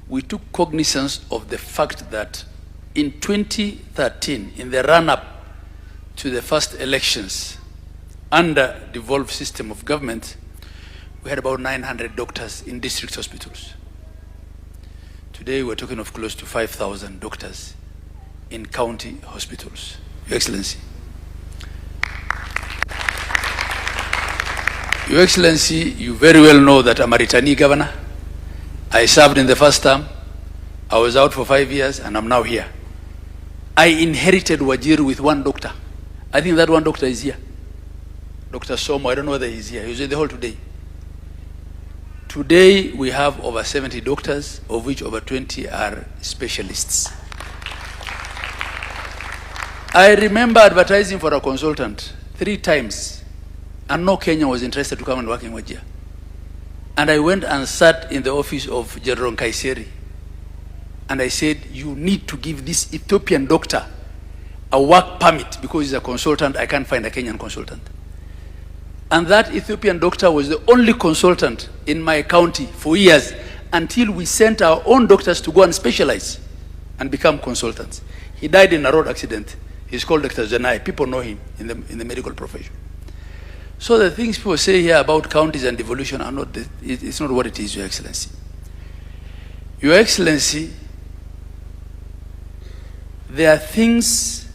we took cognizance of the fact that in 2013, in the run-up to the first elections under devolved system of government, we had about 900 doctors in district hospitals. Today we're talking of close to 5,000 doctors in county hospitals. Your Excellency. Your Excellency, you very well know that I'm a returnee governor. I served in the first term. I was out for 5 years and I'm now here. I inherited Wajir with one doctor. I think that one doctor is here. Dr. Somo, I don't know whether he's here. He was in the hall today. Today, we have over 70 doctors, of which over 20 are specialists. I remember advertising for a consultant 3 times, and no Kenyan was interested to come and work in Wajir. And I went and sat in the office of General Kaiseri, and I said, you need to give this Ethiopian doctor a work permit because he's a consultant. I can't find a Kenyan consultant. And that Ethiopian doctor was the only consultant in my county for years until we sent our own doctors to go and specialize and become consultants. He died in a road accident. He's called Dr. Janai. People know him in the medical profession. So the things people say here about counties and devolution are not, it's not what it is, Your Excellency. Your Excellency, there are things,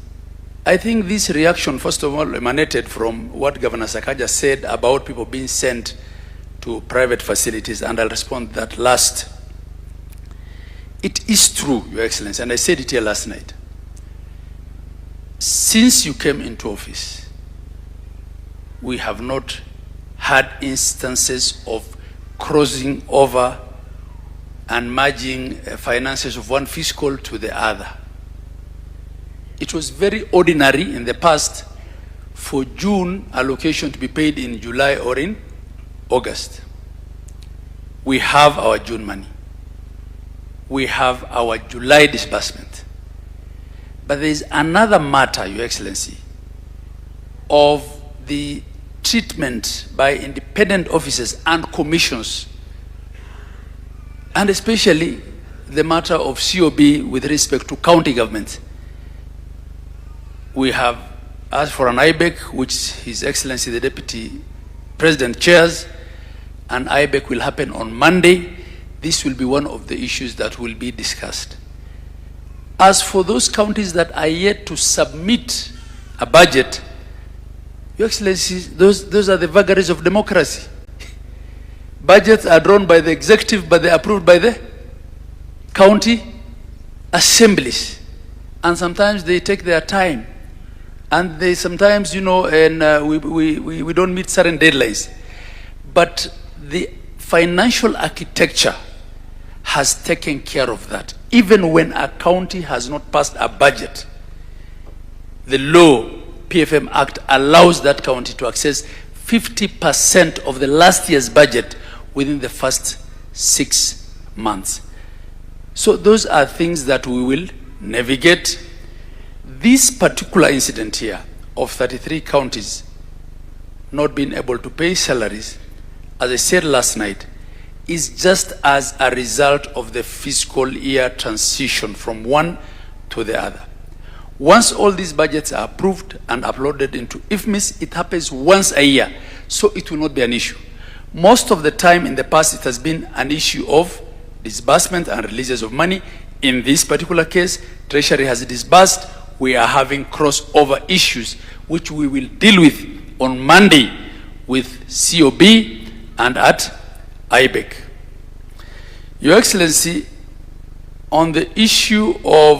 I think this reaction, first of all, emanated from what Governor Sakaja said about people being sent to private facilities, and I'll respond to that last. It is true, Your Excellency, and I said it here last night. Since you came into office, we have not had instances of crossing over and merging finances of one fiscal to the other. It was very ordinary in the past for June allocation to be paid in July or in August. We have our June money. We have our July disbursement. But there is another matter, Your Excellency, of the treatment by independent officers and commissions, and especially the matter of COB with respect to county government. We have asked for an IBEC, which His Excellency the Deputy President chairs, and IBEC will happen on Monday. This will be one of the issues that will be discussed. As for those counties that are yet to submit a budget, Your Excellency, those are the vagaries of democracy. Budgets are drawn by the executive, but they're approved by the county assemblies. And sometimes they take their time. And they sometimes, you know, and we don't meet certain deadlines. But the financial architecture has taken care of that. Even when a county has not passed a budget, the law, PFM Act, allows that county to access 50% of the last year's budget within the first 6 months. So those are things that we will navigate. This particular incident here of 33 counties not being able to pay salaries, as I said last night, is just as a result of the fiscal year transition from one to the other. Once all these budgets are approved and uploaded into IFMIS, it happens once a year, so it will not be an issue. Most of the time in the past, it has been an issue of disbursement and releases of money. In this particular case, Treasury has disbursed. We are having crossover issues, which we will deal with on Monday with COB and at IBEC. Your Excellency, on the issue of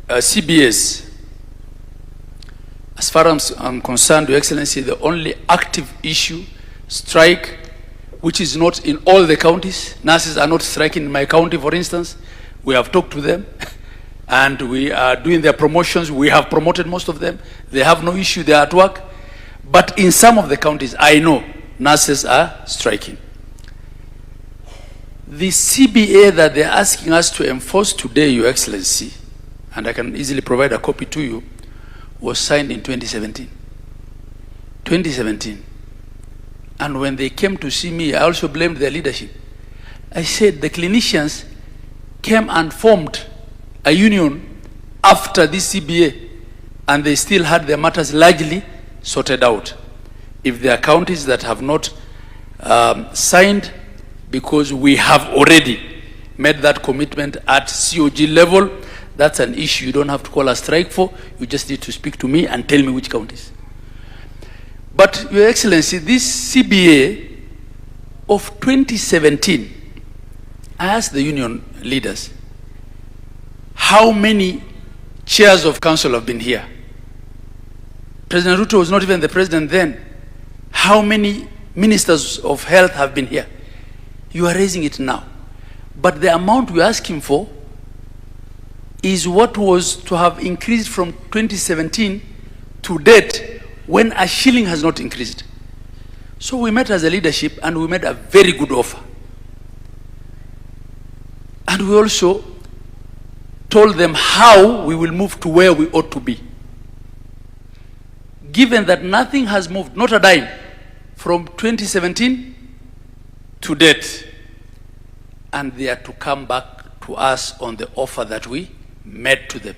CBS, As far as I'm concerned, Your Excellency, the only active issue, strike, which is not in all the counties. Nurses are not striking in my county, for instance. We have talked to them, and we are doing their promotions. We have promoted most of them. They have no issue, they are at work. But in some of the counties, I know nurses are striking. The CBA that they're asking us to enforce today, Your Excellency, and I can easily provide a copy to you, was signed in 2017. 2017. And when they came to see me, I also blamed their leadership. I said the clinicians came and formed a union after this CBA, and they still had their matters largely sorted out. If there are counties that have not signed, because we have already made that commitment at COG level, that's an issue you don't have to call a strike for. You just need to speak to me and tell me which counties. But, Your Excellency, this CBA of 2017, I asked the union leaders, how many chairs of council have been here? President Ruto was not even the president then. How many ministers of health have been here? You are raising it now. But the amount we're asking for is what was to have increased from 2017 to date, when a shilling has not increased. So we met as a leadership and we made a very good offer. And we also told them how we will move to where we ought to be. Given that nothing has moved, not a dime, from 2017 to date, and they are to come back to us on the offer that we made to them.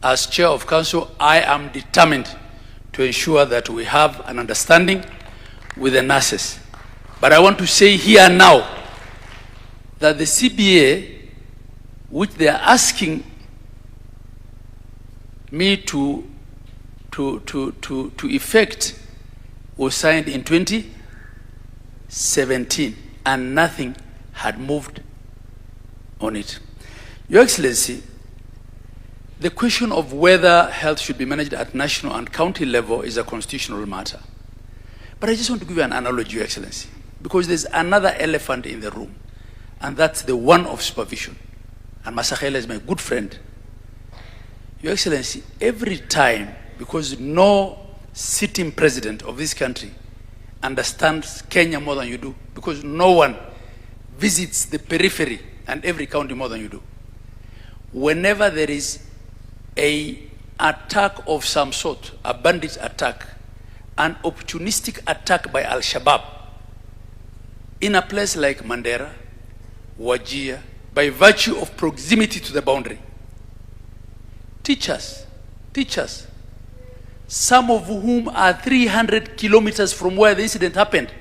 As chair of council, I am determined to ensure that we have an understanding with the nurses. But I want to say here now that the CBA, which they are asking me to effect, was signed in 2017, and nothing had moved on it. Your Excellency, the question of whether health should be managed at national and county level is a constitutional matter. But I just want to give you an analogy, Your Excellency, because there's another elephant in the room, and that's the one of supervision. And Masakhela is my good friend. Your Excellency, every time, because no sitting president of this country understands Kenya more than you do, because no one visits the periphery and every county more than you do. Whenever there is an attack of some sort, a bandit attack, an opportunistic attack by Al-Shabaab in a place like Mandera, Wajir, by virtue of proximity to the boundary, teachers, some of whom are 300 kilometers from where the incident happened,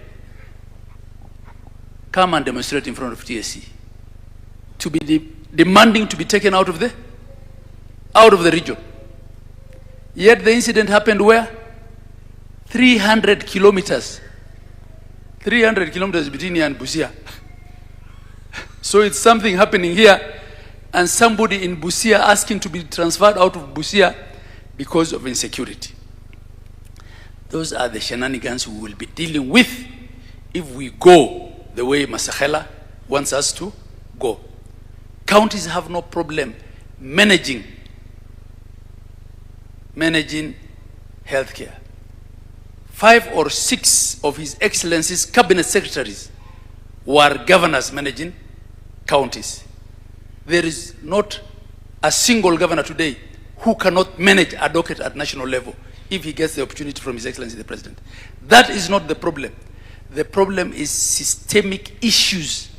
come and demonstrate in front of TSC to be demanding to be taken out of the region. Yet the incident happened where? 300 kilometers. 300 kilometers between here and Busia. So it's something happening here, and somebody in Busia asking to be transferred out of Busia because of insecurity. Those are the shenanigans we will be dealing with if we go the way Masakhela wants us to go. Counties have no problem managing healthcare. 5 or 6 of His Excellency's cabinet secretaries were governors managing counties. There is not a single governor today who cannot manage a docket at national level if he gets the opportunity from His Excellency the President. That is not the problem. The problem is systemic issues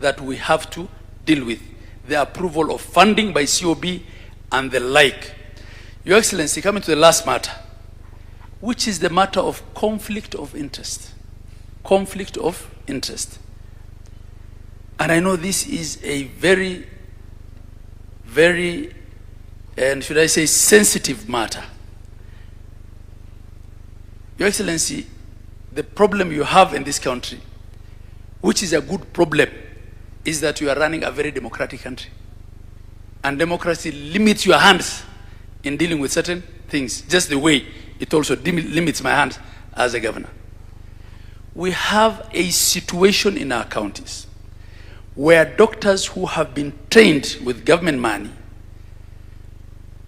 that we have to deal with. The approval of funding by COB and the like. Your Excellency, coming to the last matter, which is the matter of conflict of interest. Conflict of interest. And I know this is a very, very, and should I say, sensitive matter. Your Excellency, the problem you have in this country, which is a good problem, is that you are running a very democratic country. And democracy limits your hands in dealing with certain things, just the way it also limits my hands as a governor. We have a situation in our counties where doctors who have been trained with government money,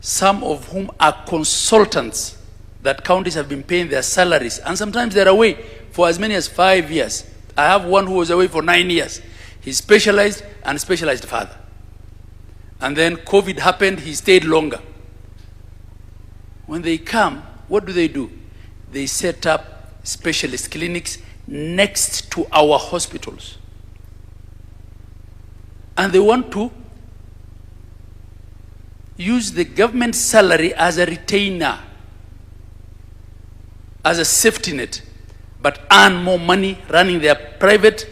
some of whom are consultants that counties have been paying their salaries, and sometimes they're away for as many as 5 years. I have one who was away for 9 years. He's specialized and specialized further. And then COVID happened, he stayed longer. When they come, what do? They set up specialist clinics next to our hospitals. And they want to use the government salary as a retainer, as a safety net, but earn more money running their private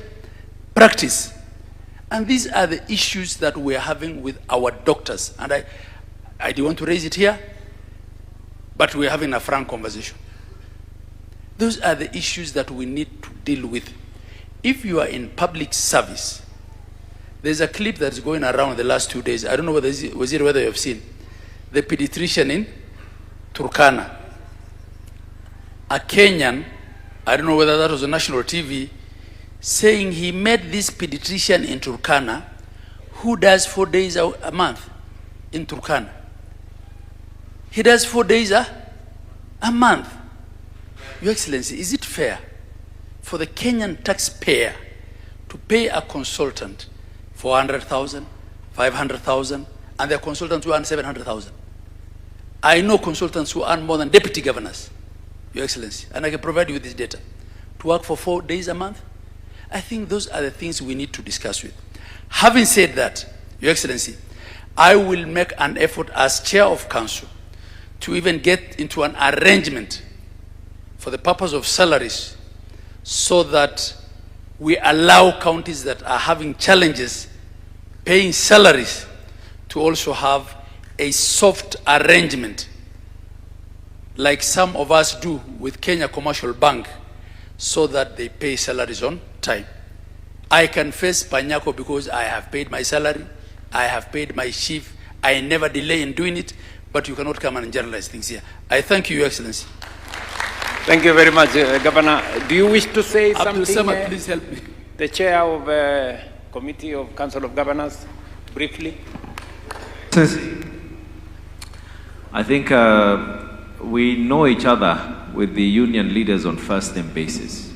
practice. And these are the issues that we're having with our doctors. And I do want to raise it here, but we're having a frank conversation. Those are the issues that we need to deal with. If you are in public service, there's a clip that's going around the last 2 days. I don't know whether whether you have seen the pediatrician in Turkana. A Kenyan, I don't know whether that was on national TV, saying he met this pediatrician in Turkana who does 4 days a month in Turkana. He does 4 days a month. Your Excellency, is it fair for the Kenyan taxpayer to pay a consultant 400,000, 500,000, and there are consultants who earn 700,000? I know consultants who earn more than deputy governors, Your Excellency, and I can provide you with this data, to work for 4 days a month. I think those are the things we need to discuss with. Having said that, Your Excellency, I will make an effort as chair of council to even get into an arrangement for the purpose of salaries so that we allow counties that are having challenges paying salaries to also have a soft arrangement like some of us do with Kenya Commercial Bank so that they pay salaries on time. I can face Panyako because I have paid my salary, I have paid my chief, I never delay in doing it, but you cannot come and generalize things here. I thank you, Your Excellency. Thank you very much, Governor. Do you wish to say Abdul something? Samad, please help me. The chair of Committee of Council of Governors, briefly. I think we know each other with the union leaders on first-name basis.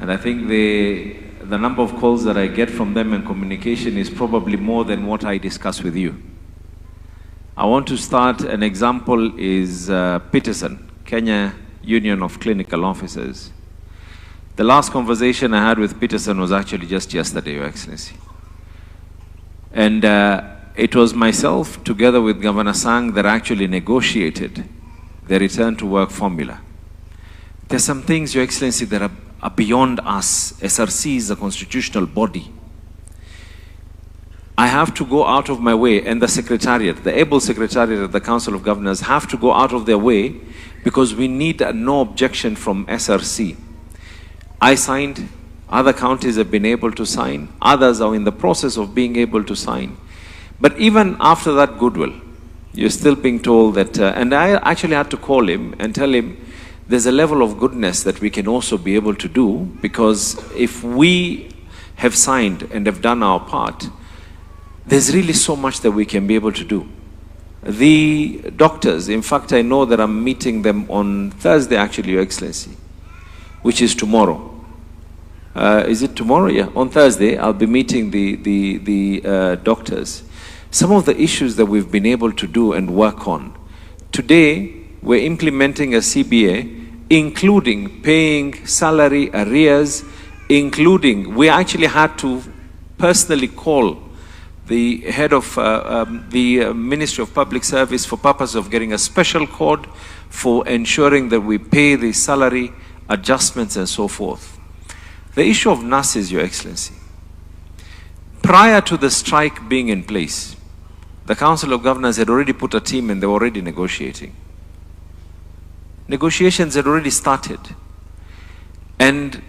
And I think the number of calls that I get from them and communication is probably more than what I discuss with you. I want to start, an example is Peterson, Kenya Union of Clinical Officers. The last conversation I had with Peterson was actually just yesterday, Your Excellency. And it was myself, together with Governor Sang, that actually negotiated the return to work formula. There's some things, Your Excellency, that are beyond us. SRC is a constitutional body. I have to go out of my way, and the Secretariat, the able Secretariat of the Council of Governors have to go out of their way because we need a no objection from SRC. I signed, other counties have been able to sign, others are in the process of being able to sign. But even after that goodwill, you're still being told that, and I actually had to call him and tell him there's a level of goodness that we can also be able to do, because if we have signed and have done our part, there's really so much that we can be able to do. The doctors, in fact, I know that I'm meeting them on Thursday, actually, Your Excellency, which is tomorrow. Is it tomorrow? Yeah, on Thursday, I'll be meeting the doctors. Some of the issues that we've been able to do and work on. Today, we're implementing a CBA, including paying salary arrears, including, we actually had to personally call the head of the Ministry of Public Service for purpose of getting a special code for ensuring that we pay the salary adjustments and so forth. The issue of nurses, Your Excellency. Prior to the strike being in place, the Council of Governors had already put a team and they were already negotiating. Negotiations had already started. And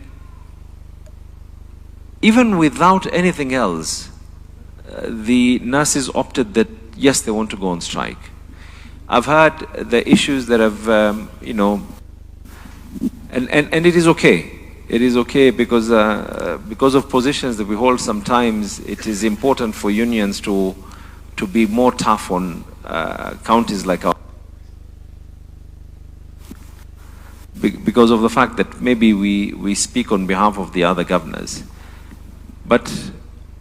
even without anything else, the nurses opted that, yes, they want to go on strike. I've heard the issues that have, you know, and it is okay. It is okay because of positions that we hold sometimes, it is important for unions to be more tough on counties like ours. Because of the fact that maybe we speak on behalf of the other governors. But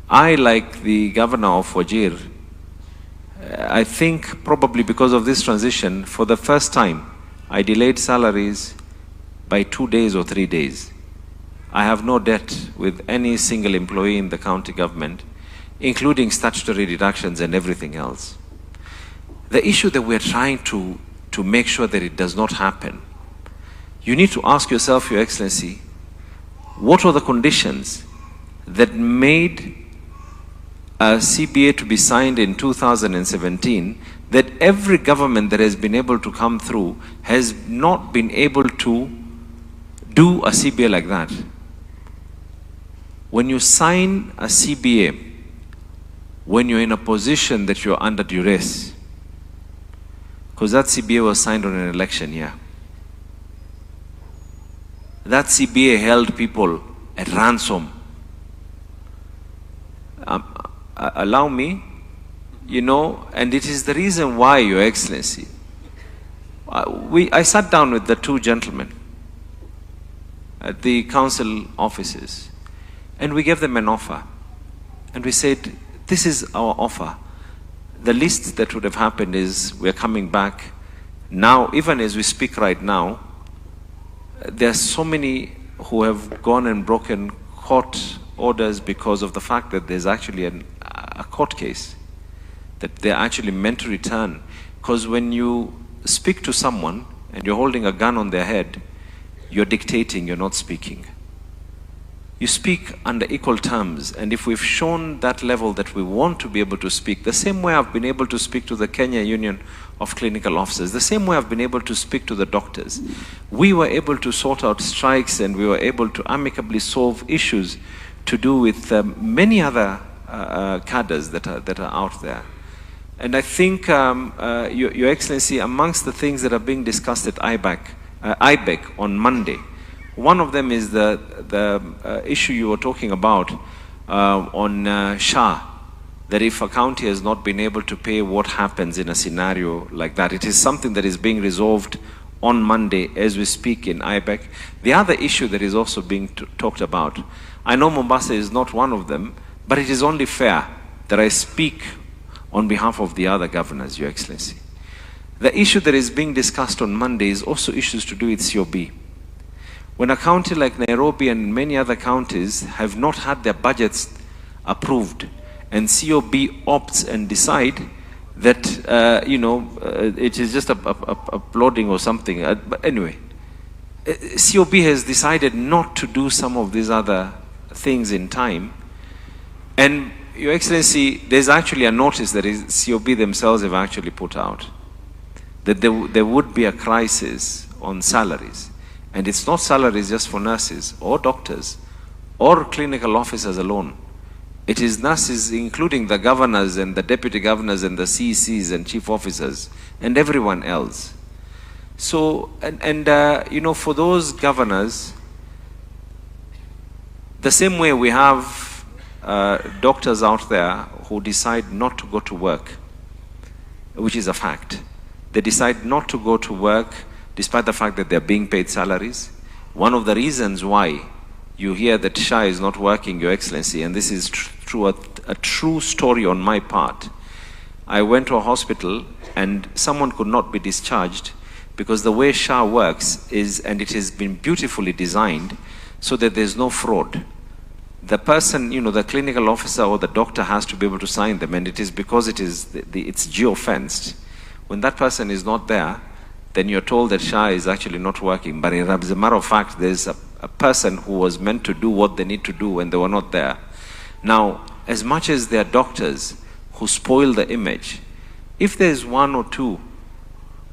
I, like the governor of Wajir, I think probably because of this transition, for the first time, I delayed salaries by 2 days or 3 days. I have no debt with any single employee in the county government, including statutory deductions and everything else. The issue that we're trying to make sure that it does not happen, you need to ask yourself, Your Excellency, what were the conditions that made a CBA to be signed in 2017 that every government that has been able to come through has not been able to do a CBA like that? When you sign a CBA, when you're in a position that you're under duress, because that CBA was signed on an election year. That CBA held people at ransom. Allow me, you know, and it is the reason why, Your Excellency, I sat down with the two gentlemen at the council offices, and we gave them an offer. And we said, this is our offer. The least that would have happened is we're coming back now, even as we speak right now. There are so many who have gone and broken court orders because of the fact that there's actually a court case, that they're actually meant to return. Because when you speak to someone and you're holding a gun on their head, you're dictating, you're not speaking. You speak under equal terms, and if we've shown that level that we want to be able to speak, the same way I've been able to speak to the Kenya Union of Clinical Officers, the same way I've been able to speak to the doctors, we were able to sort out strikes and we were able to amicably solve issues to do with many other cadres that are out there. And I think, Your Excellency, amongst the things that are being discussed at IBEC on Monday, one of them is the issue you were talking about on SHA, that if a county has not been able to pay, what happens in a scenario like that. It is something that is being resolved on Monday as we speak in IBEC. The other issue that is also being talked about, I know Mombasa is not one of them, but it is only fair that I speak on behalf of the other governors, Your Excellency. The issue that is being discussed on Monday is also issues to do with COB. When a county like Nairobi and many other counties have not had their budgets approved, and COB opts and decide that, you know, it is just a flooding or something. But anyway, COB has decided not to do some of these other things in time. And Your Excellency, there's actually a notice that COB themselves have actually put out, that there would be a crisis on salaries. And it's not salaries just for nurses or doctors or clinical officers alone. It is nurses, including the governors and the deputy governors and the CECs and chief officers and everyone else. So, you know, for those governors, the same way we have doctors out there who decide not to go to work, which is a fact. They decide not to go to work despite the fact that they're being paid salaries. One of the reasons why you hear that SHA is not working, Your Excellency, and this is a true story on my part. I went to a hospital and someone could not be discharged because the way SHA works is, and it has been beautifully designed so that there's no fraud. The person, you know, the clinical officer or the doctor has to be able to sign them, and it is because it's geo-fenced. When that person is not there, then you're told that SHA is actually not working. But as a matter of fact, there's a person who was meant to do what they need to do when they were not there. Now, as much as there are doctors who spoil the image, if there's one or two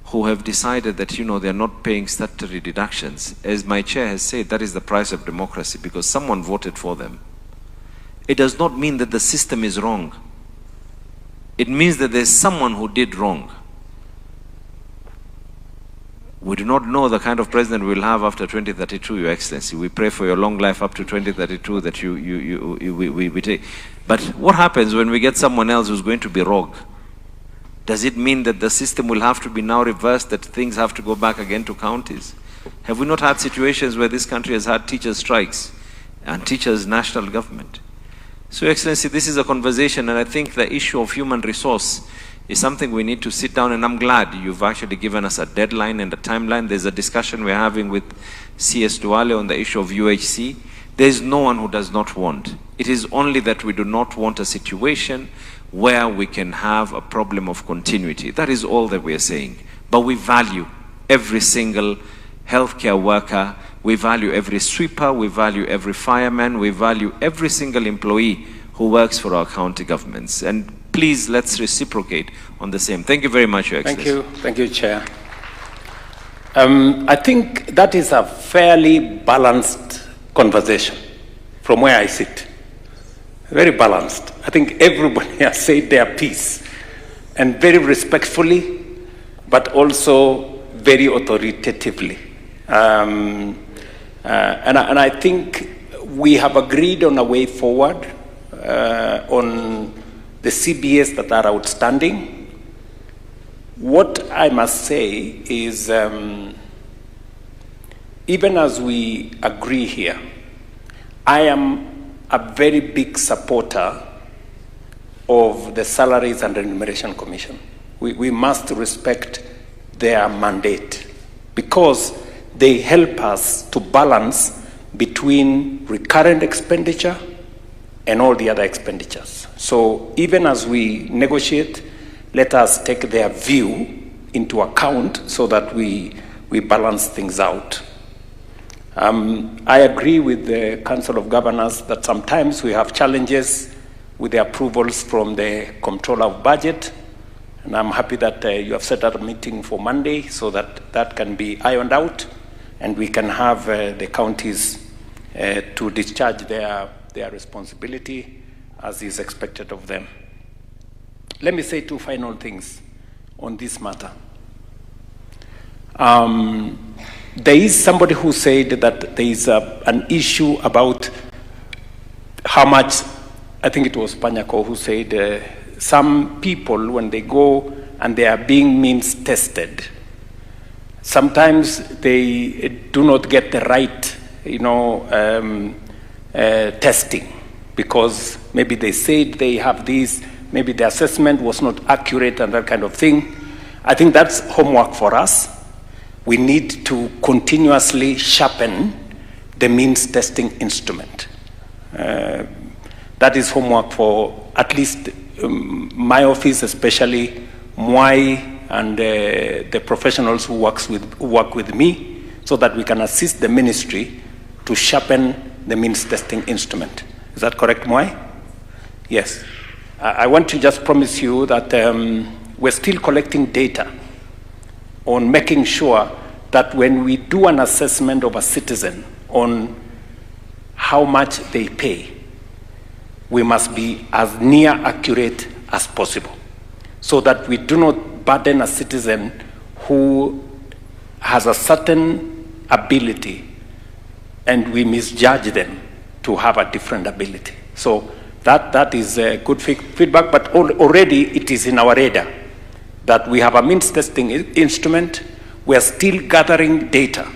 who have decided that, you know, they're not paying statutory deductions, as my chair has said, that is the price of democracy because someone voted for them. It does not mean that the system is wrong. It means that there's someone who did wrong. We do not know the kind of president we'll have after 2032, Your Excellency. We pray for your long life up to 2032 that we take. But what happens when we get someone else who's going to be rogue? Does it mean that the system will have to be now reversed, that things have to go back again to counties? Have we not had situations where this country has had teachers' strikes and teachers' national government? So, Your Excellency, this is a conversation, and I think the issue of human resource is something we need to sit down, and I'm glad you've actually given us a deadline and a timeline. There's a discussion we're having with CS Duale on the issue of UHC. There's no one who does not want. It is only that we do not want a situation where we can have a problem of continuity. That is all that we are saying. But we value every single healthcare worker, we value every sweeper, we value every fireman, we value every single employee who works for our county governments. And please, let's reciprocate on the same. Thank you very much, Your Excellency. Thank you, Chair. I think that is a fairly balanced conversation from where I sit. Very balanced. I think everybody has said their piece, and very respectfully, but also very authoritatively. And I think we have agreed on a way forward on the CBS that are outstanding. What I must say is, even as we agree here, I am a very big supporter of the Salaries and Remuneration Commission. We must respect their mandate because they help us to balance between recurrent expenditure and all the other expenditures. So even as we negotiate, let us take their view into account so that we balance things out. I agree with the Council of Governors that sometimes we have challenges with the approvals from the Comptroller of Budget, and I'm happy that you have set up a meeting for Monday so that that can be ironed out and we can have the counties to discharge their responsibility as is expected of them. Let me say two final things on this matter. There is somebody who said that there is an issue about how much, I think it was Panyako who said, some people, when they go and they are being means tested, sometimes they do not get the right, testing, because maybe they said they have this, maybe the assessment was not accurate and that kind of thing. I think that's homework for us. We need to continuously sharpen the means testing instrument. That is homework for at least my office, especially Mwai and the professionals who work with me, so that we can assist the ministry to sharpen the means testing instrument. Is that correct, Mwai? Yes. I want to just promise you that we're still collecting data on making sure that when we do an assessment of a citizen on how much they pay, we must be as near accurate as possible, so that we do not burden a citizen who has a certain ability and we misjudge them to have a different ability. So that is good feedback, but already it is in our radar that we have a means testing instrument. We are still gathering data,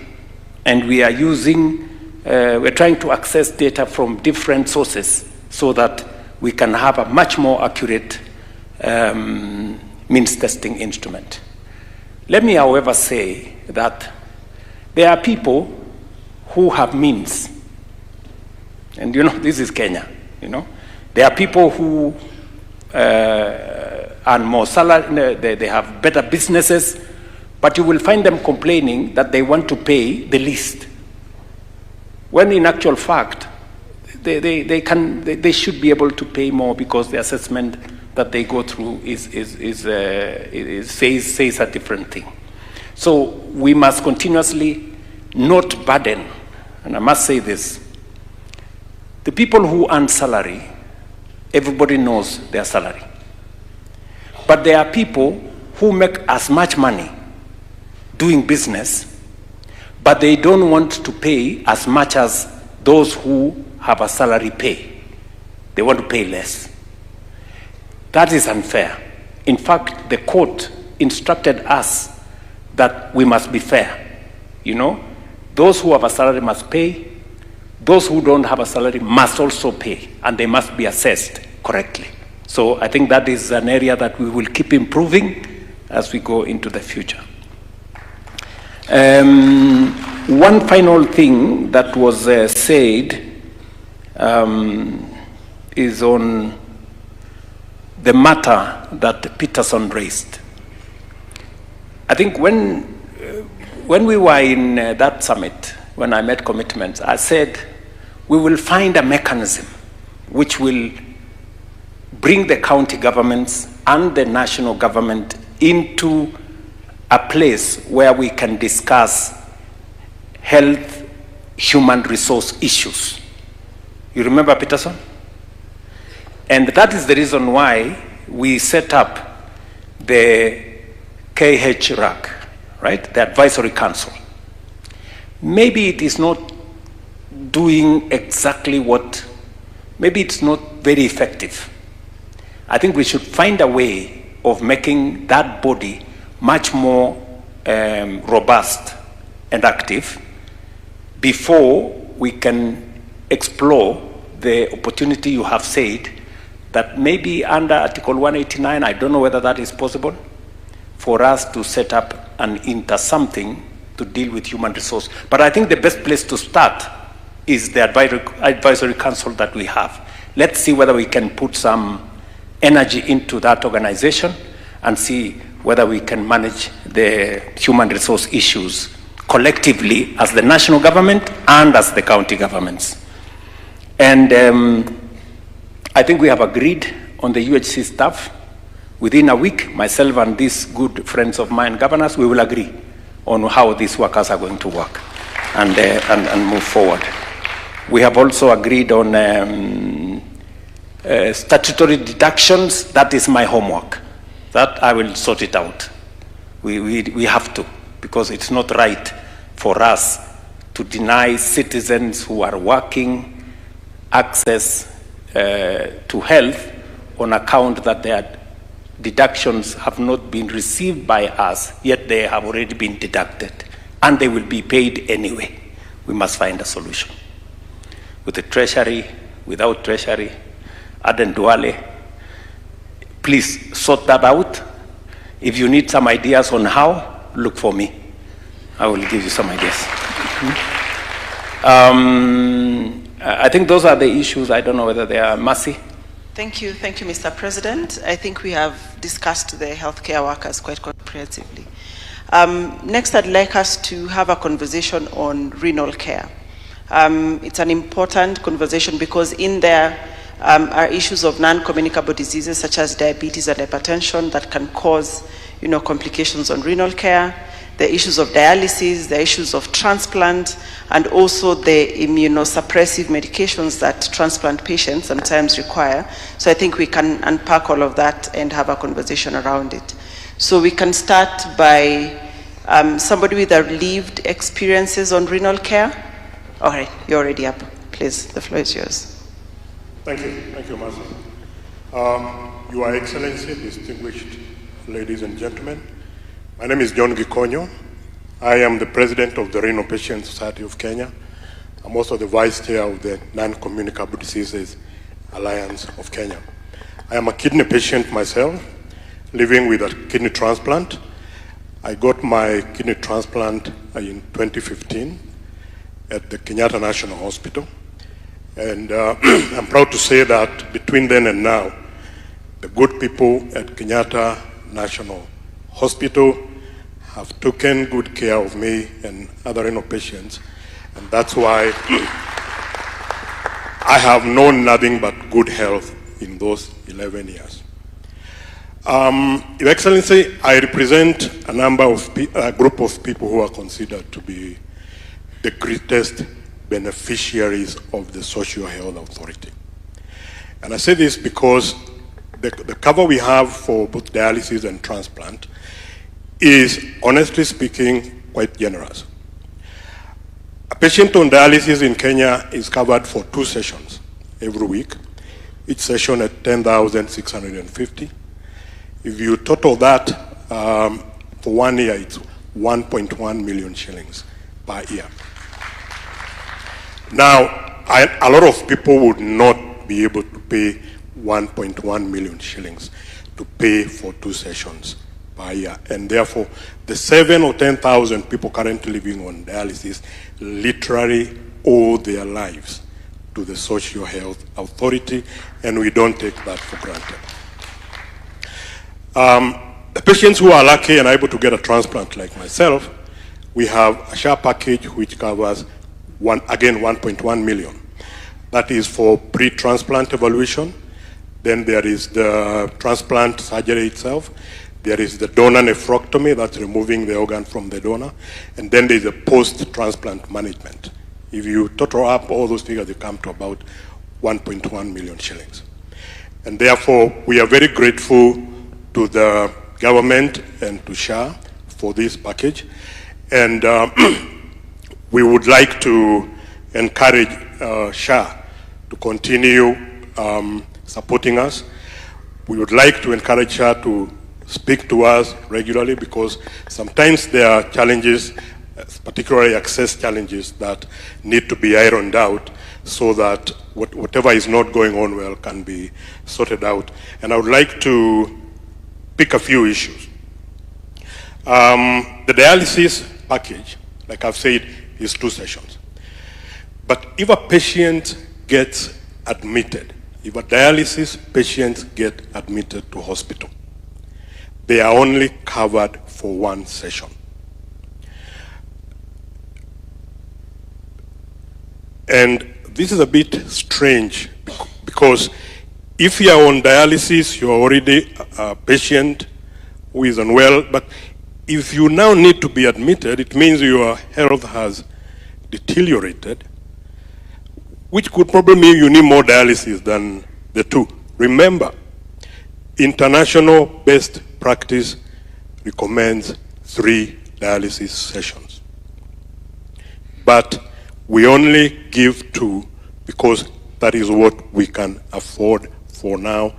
and we are we're trying to access data from different sources so that we can have a much more accurate means testing instrument. Let me, however, say that there are people who have means, and this is Kenya, There are people who earn more salary, they have better businesses, but you will find them complaining that they want to pay the least, when in actual fact, they should be able to pay more because the assessment that they go through says a different thing. So we must continuously not burden, and I must say this, the people who earn salary, everybody knows their salary. But there are people who make as much money doing business, but they don't want to pay as much as those who have a salary pay. They want to pay less. That is unfair. In fact, the court instructed us that we must be fair. You know, those who have a salary must pay. Those who don't have a salary must also pay, and they must be assessed correctly. So I think that is an area that we will keep improving as we go into the future. One final thing that was said is on the matter that Peterson raised. I think when we were in that summit, when I made commitments, I said we will find a mechanism which will bring the county governments and the national government into a place where we can discuss health, human resource issues. You remember Peterson? And that is the reason why we set up the KHRAC, right? The Advisory Council. Maybe it is not doing exactly what, maybe it's not very effective. I think we should find a way of making that body much more robust and active before we can explore the opportunity you have said that maybe under Article 189, I don't know whether that is possible, for us to set up an something to deal with human resource. But I think the best place to start is the advisory council that we have. Let's see whether we can put some energy into that organization and see whether we can manage the human resource issues collectively as the national government and as the county governments. And I think we have agreed on the UHC staff. Within a week, myself and these good friends of mine, governors, we will agree on how these workers are going to work and move forward. We have also agreed on statutory deductions. That is my homework. That I will sort it out. We have to, because it's not right for us to deny citizens who are working access to health on account that their deductions have not been received by us, yet they have already been deducted, and they will be paid anyway. We must find a solution. With the Treasury, without Treasury, Aden Duale, please sort that out. If you need some ideas on how, look for me. I will give you some ideas. I think those are the issues. I don't know whether they are Mercy. Thank you, Mr. President. I think we have discussed the healthcare workers quite comprehensively. Next, I'd like us to have a conversation on renal care. It's an important conversation because in there are issues of non-communicable diseases such as diabetes and hypertension that can cause, complications on renal care. The issues of dialysis, the issues of transplant, and also the immunosuppressive medications that transplant patients sometimes require. So I think we can unpack all of that and have a conversation around it. So we can start by somebody with their lived experiences on renal care. All right, you're already up. Please, the floor is yours. Thank you, Marcy. Your Excellency, distinguished ladies and gentlemen, my name is John Gikonyo. I am the president of the Renal Patient Society of Kenya. I'm also the vice chair of the Non-Communicable Diseases Alliance of Kenya. I am a kidney patient myself, living with a kidney transplant. I got my kidney transplant in 2015 at the Kenyatta National Hospital. And I'm proud to say that between then and now, the good people at Kenyatta National Hospital have taken good care of me and other renal patients, and that's why I have known nothing but good health in those 11 years. Your Excellency, I represent a group of people who are considered to be the greatest beneficiaries of the Social Health Authority. And I say this because the cover we have for both dialysis and transplant is, honestly speaking, quite generous. A patient on dialysis in Kenya is covered for 2 sessions every week, each session at 10,650. If you total that for 1 year, it's 1.1 million shillings per year. Now, a lot of people would not be able to pay 1.1 million shillings to pay for 2 sessions per year. And therefore, the 7 or 10,000 people currently living on dialysis literally owe their lives to the Social Health Authority, and we don't take that for granted. The patients who are lucky and able to get a transplant like myself, we have a SHA package which covers, again, 1.1 million. That is for pre-transplant evaluation. Then there is the transplant surgery itself. There is the donor nephrectomy, that's removing the organ from the donor. And then there's a post-transplant management. If you total up all those figures, they come to about 1.1 million shillings. And therefore, we are very grateful to the government and to SHA for this package. And we would like to encourage SHA to continue supporting us. We would like to encourage SHA to speak to us regularly, because sometimes there are challenges, particularly access challenges, that need to be ironed out so that whatever is not going on well can be sorted out. And I would like to pick a few issues. The dialysis package, like I've said, is 2 sessions. But if a patient gets admitted, if a dialysis patient gets admitted to hospital, they are only covered for 1 session. And this is a bit strange, because if you are on dialysis, you are already a patient who is unwell, but if you now need to be admitted, it means your health has deteriorated, which could probably mean you need more dialysis than the 2. Remember, international best practice recommends 3 dialysis sessions. But we only give 2 because that is what we can afford for now,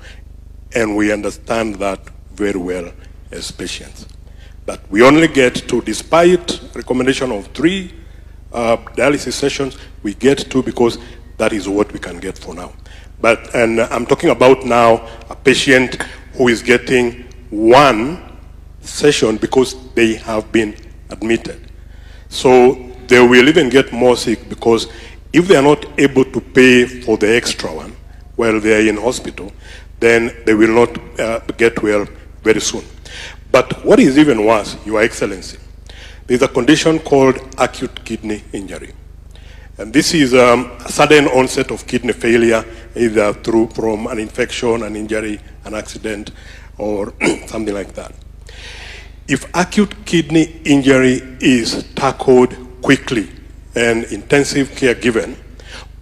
and we understand that very well as patients. That we only get 2, despite recommendation of 3 dialysis sessions, we get 2 because that is what we can get for now. And I'm talking about now a patient who is getting 1 session because they have been admitted. So they will even get more sick, because if they are not able to pay for the extra one while they are in hospital, then they will not get well very soon. But what is even worse, Your Excellency, there is a condition called acute kidney injury. And this is a sudden onset of kidney failure, either from an infection, an injury, an accident, or something like that. If acute kidney injury is tackled quickly and intensive care given,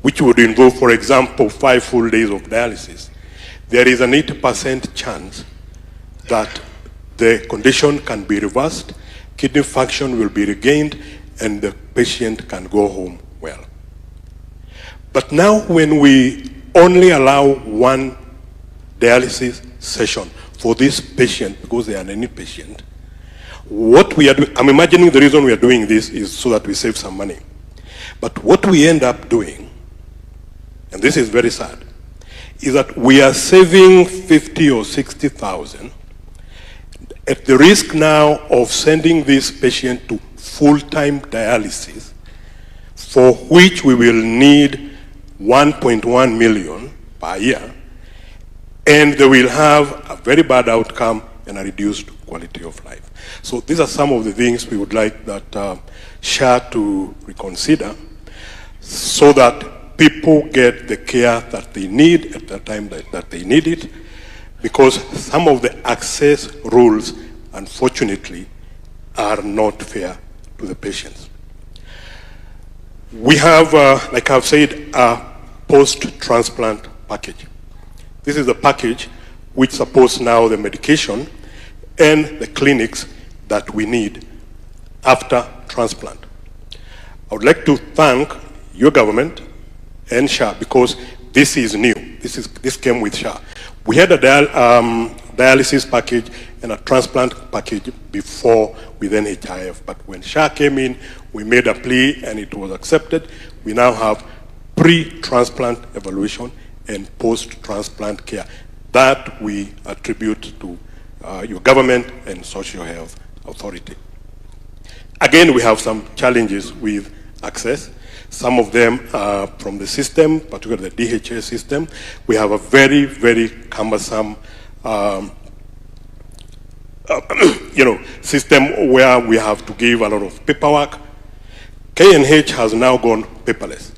which would involve, for example, 5 full days of dialysis, there is an 80% chance that the condition can be reversed, kidney function will be regained, and the patient can go home well. But now when we only allow 1 dialysis session for this patient, because they are any patient, what we are doing, I'm imagining the reason we are doing this is so that we save some money. But what we end up doing, and this is very sad, is that we are saving 50 or 60,000 at the risk now of sending this patient to full-time dialysis, for which we will need 1.1 million per year, and they will have a very bad outcome and a reduced quality of life. So these are some of the things we would like that SHA to reconsider, so that people get the care that they need at the time that they need it, because some of the access rules, unfortunately, are not fair to the patients. We have, like I've said, a post-transplant package. This is a package which supports now the medication and the clinics that we need after transplant. I would like to thank your government and SHA because this is new. This came with SHA. We had a dialysis package and a transplant package before with NHIF, but when SHA came in, we made a plea and it was accepted. We now have pre-transplant evaluation and post-transplant care. That we attribute to your government and Social Health Authority. Again, we have some challenges with access. Some of them are from the system, particularly the DHA system. We have a very, very cumbersome system where we have to give a lot of paperwork. KNH has now gone paperless.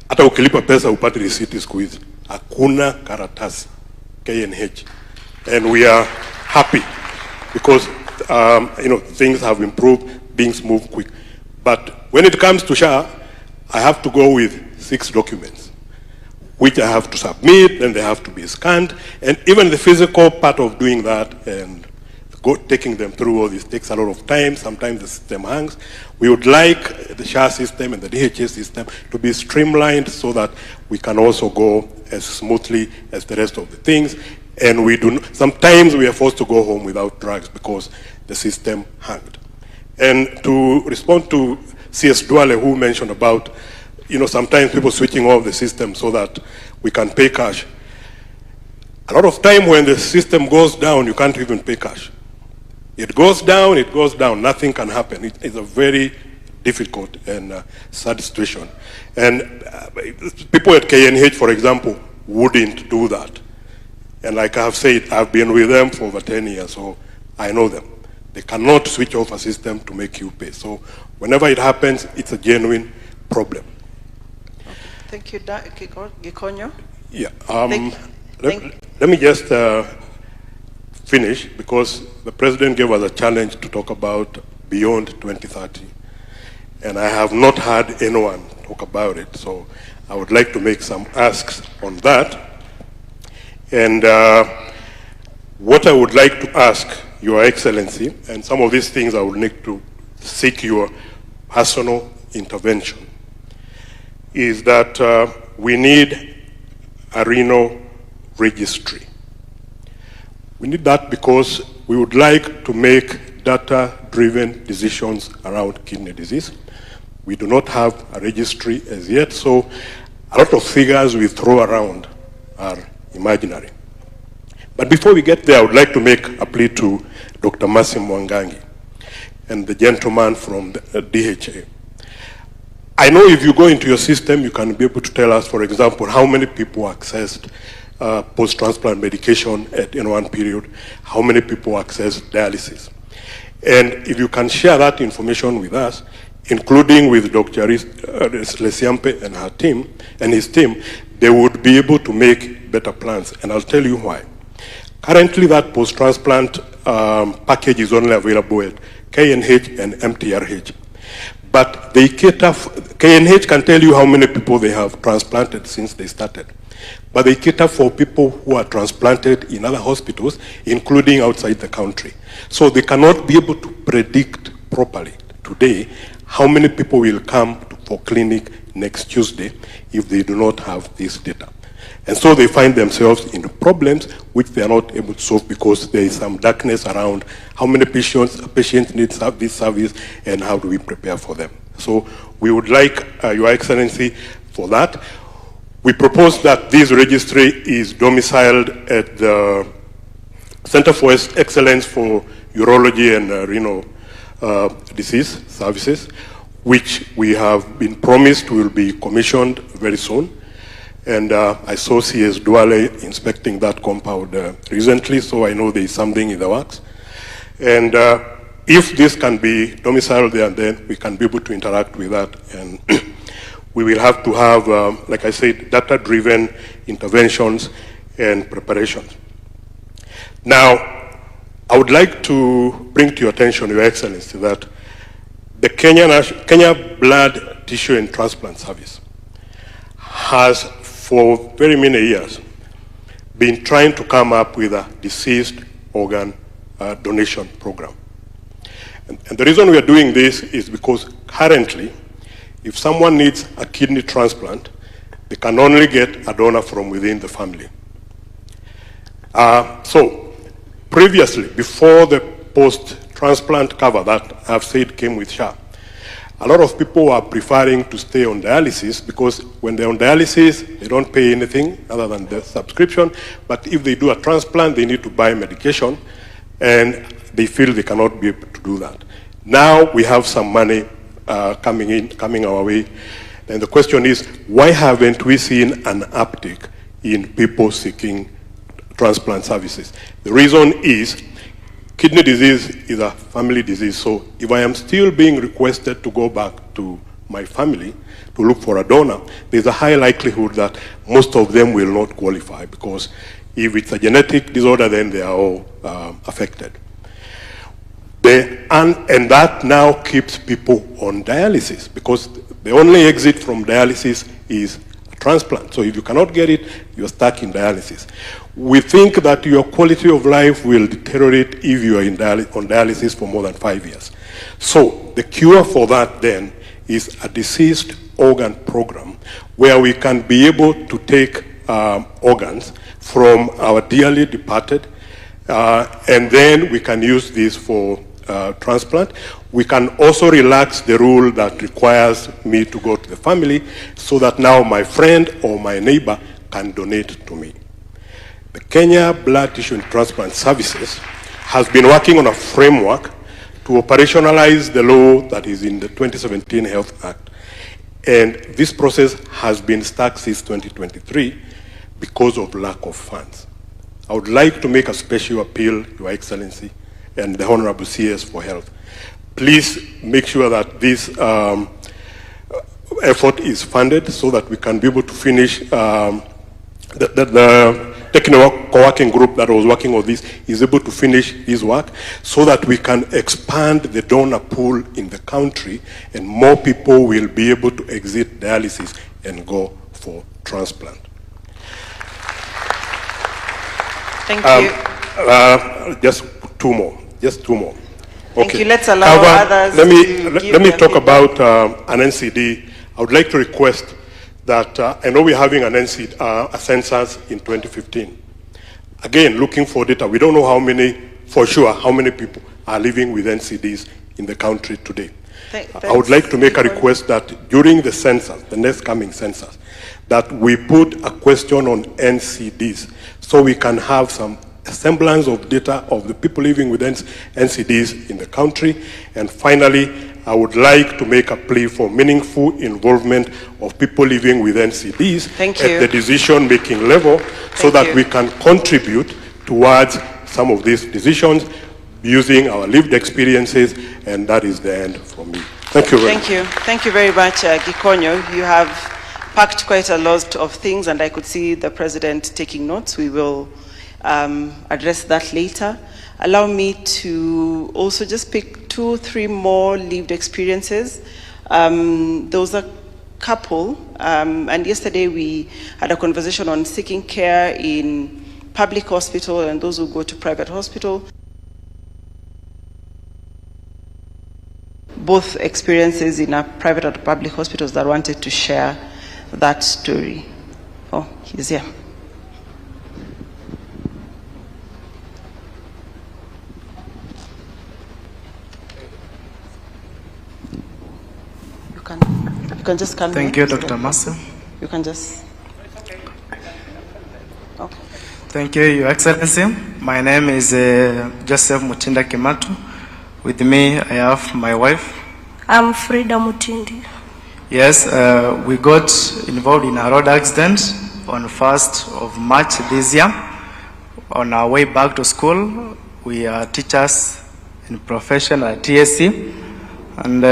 Hata ukilipa pesa upate risiti siku hizi. Hakuna karatasi KNH. And we are happy because things have improved, things move quick. But when it comes to SHA, I have to go with 6 documents, which I have to submit, then they have to be scanned, and even the physical part of doing that and taking them through all this takes a lot of time. Sometimes the system hangs. We would like the SHA system and the DHA system to be streamlined so that we can also go as smoothly as the rest of the things. And sometimes we are forced to go home without drugs because the system hanged. And to respond to CS Duale, who mentioned about, sometimes people switching off the system so that we can pay cash. A lot of time when the system goes down, you can't even pay cash. It goes down, nothing can happen. It's a very difficult and sad situation. And people at KNH, for example, wouldn't do that. And like I have said, I've been with them for over 10 years, so I know them. They cannot switch off a system to make you pay. So whenever it happens, it's a genuine problem. Thank you, Gikonyo. Yeah. Let me just finish because the President gave us a challenge to talk about beyond 2030. And I have not heard anyone talk about it. So I would like to make some asks on that. And what I would like to ask Your Excellency, and some of these things I will need to seek your personal intervention, is that we need a renal registry. We need that because we would like to make data-driven decisions around kidney disease. We do not have a registry as yet, so a lot of figures we throw around are imaginary. But before we get there, I would like to make a plea to Dr. Mercy Mwangangi and the gentleman from the DHA. I know if you go into your system, you can be able to tell us, for example, how many people accessed post-transplant medication in one period, how many people accessed dialysis. And if you can share that information with us, including with Dr. Lesiampe and her team, and his team, they would be able to make better plans. And I'll tell you why. Currently, that post-transplant package is only available at KNH and MTRH. But they cater, KNH can tell you how many people they have transplanted since they started. But they cater for people who are transplanted in other hospitals, including outside the country. So they cannot be able to predict properly today how many people will come for clinic next Tuesday if they do not have this data. And so they find themselves in problems which they are not able to solve because there is some darkness around how many patients need this service and how do we prepare for them. So we would like Your Excellency for that. We propose that this registry is domiciled at the Center for Excellence for Urology and Renal Disease Services, which we have been promised will be commissioned very soon. And I saw CS Duale inspecting that compound recently, so I know there is something in the works. And if this can be domiciled there, then we can be able to interact with that. And we will have to have, like I said, data-driven interventions and preparations. Now, I would like to bring to your attention, Your Excellency, that the Kenya Blood Tissue and Transplant Service has, for very many years, been trying to come up with a deceased organ donation program. And the reason we are doing this is because currently, if someone needs a kidney transplant, they can only get a donor from within the family. So previously, before the post-transplant cover that I've said came with SHA, a lot of people are preferring to stay on dialysis because when they're on dialysis, they don't pay anything other than the subscription. But if they do a transplant, they need to buy medication, and they feel they cannot be able to do that. Now we have some money coming our way. And the question is, why haven't we seen an uptick in people seeking transplant services? The reason is kidney disease is a family disease. So if I am still being requested to go back to my family to look for a donor, there's a high likelihood that most of them will not qualify, because if it's a genetic disorder, then they are all affected. And that now keeps people on dialysis, because the only exit from dialysis is a transplant. So if you cannot get it, you're stuck in dialysis. We think that your quality of life will deteriorate if you are on dialysis for more than 5 years. So the cure for that then is a deceased organ program, where we can be able to take organs from our dearly departed, and then we can use this for transplant. We can also relax the rule that requires me to go to the family, so that now my friend or my neighbor can donate to me. The Kenya Blood Tissue and Transplant Services has been working on a framework to operationalize the law that is in the 2017 Health Act. And this process has been stuck since 2023 because of lack of funds. I would like to make a special appeal, Your Excellency, and the Honorable CS for Health. Please make sure that this effort is funded so that we can be able to finish the technical working group that was working on this is able to finish his work, so that we can expand the donor pool in the country and more people will be able to exit dialysis and go for transplant. Thank you. Just two more. Okay. Thank you. Let's allow others Let to me talk about an NCD. I would like to request that I know we're having an NCD, a census in 2015. Again, looking for data. We don't know how many, for sure, how many people are living with NCDs in the country today. I would like to make a request that during the census, the next coming census, that we put a question on NCDs so we can have some semblance of data of the people living with NCDs in the country. And finally, I would like to make a plea for meaningful involvement of people living with NCDs at the decision-making level, so that we can contribute towards some of these decisions using our lived experiences, and that is the end for me. Thank you very much. Thank you very much, Gikonyo. You have packed quite a lot of things, and I could see the President taking notes. We will address that later. Allow me to also just pick 2 or 3 more lived experiences. There was a couple, and yesterday we had a conversation on seeking care in public hospital and those who go to private hospital. Both experiences in a private or public hospitals that wanted to share that story. Oh, he's here. You can just come. Thank you, Dr. Masu. You can just. Okay. Thank you, Your Excellency. My name is Joseph Mutinda Kimatu. With me, I have my wife. I'm Frida Mutindi. Yes, we got involved in a road accident on 1st of March this year. On our way back to school, we are teachers in profession at TSC. And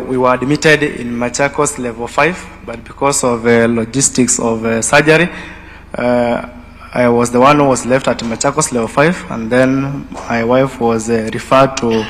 we were admitted in Machakos level 5, but because of logistics of surgery, I was the one who was left at Machakos level 5, and then my wife was referred to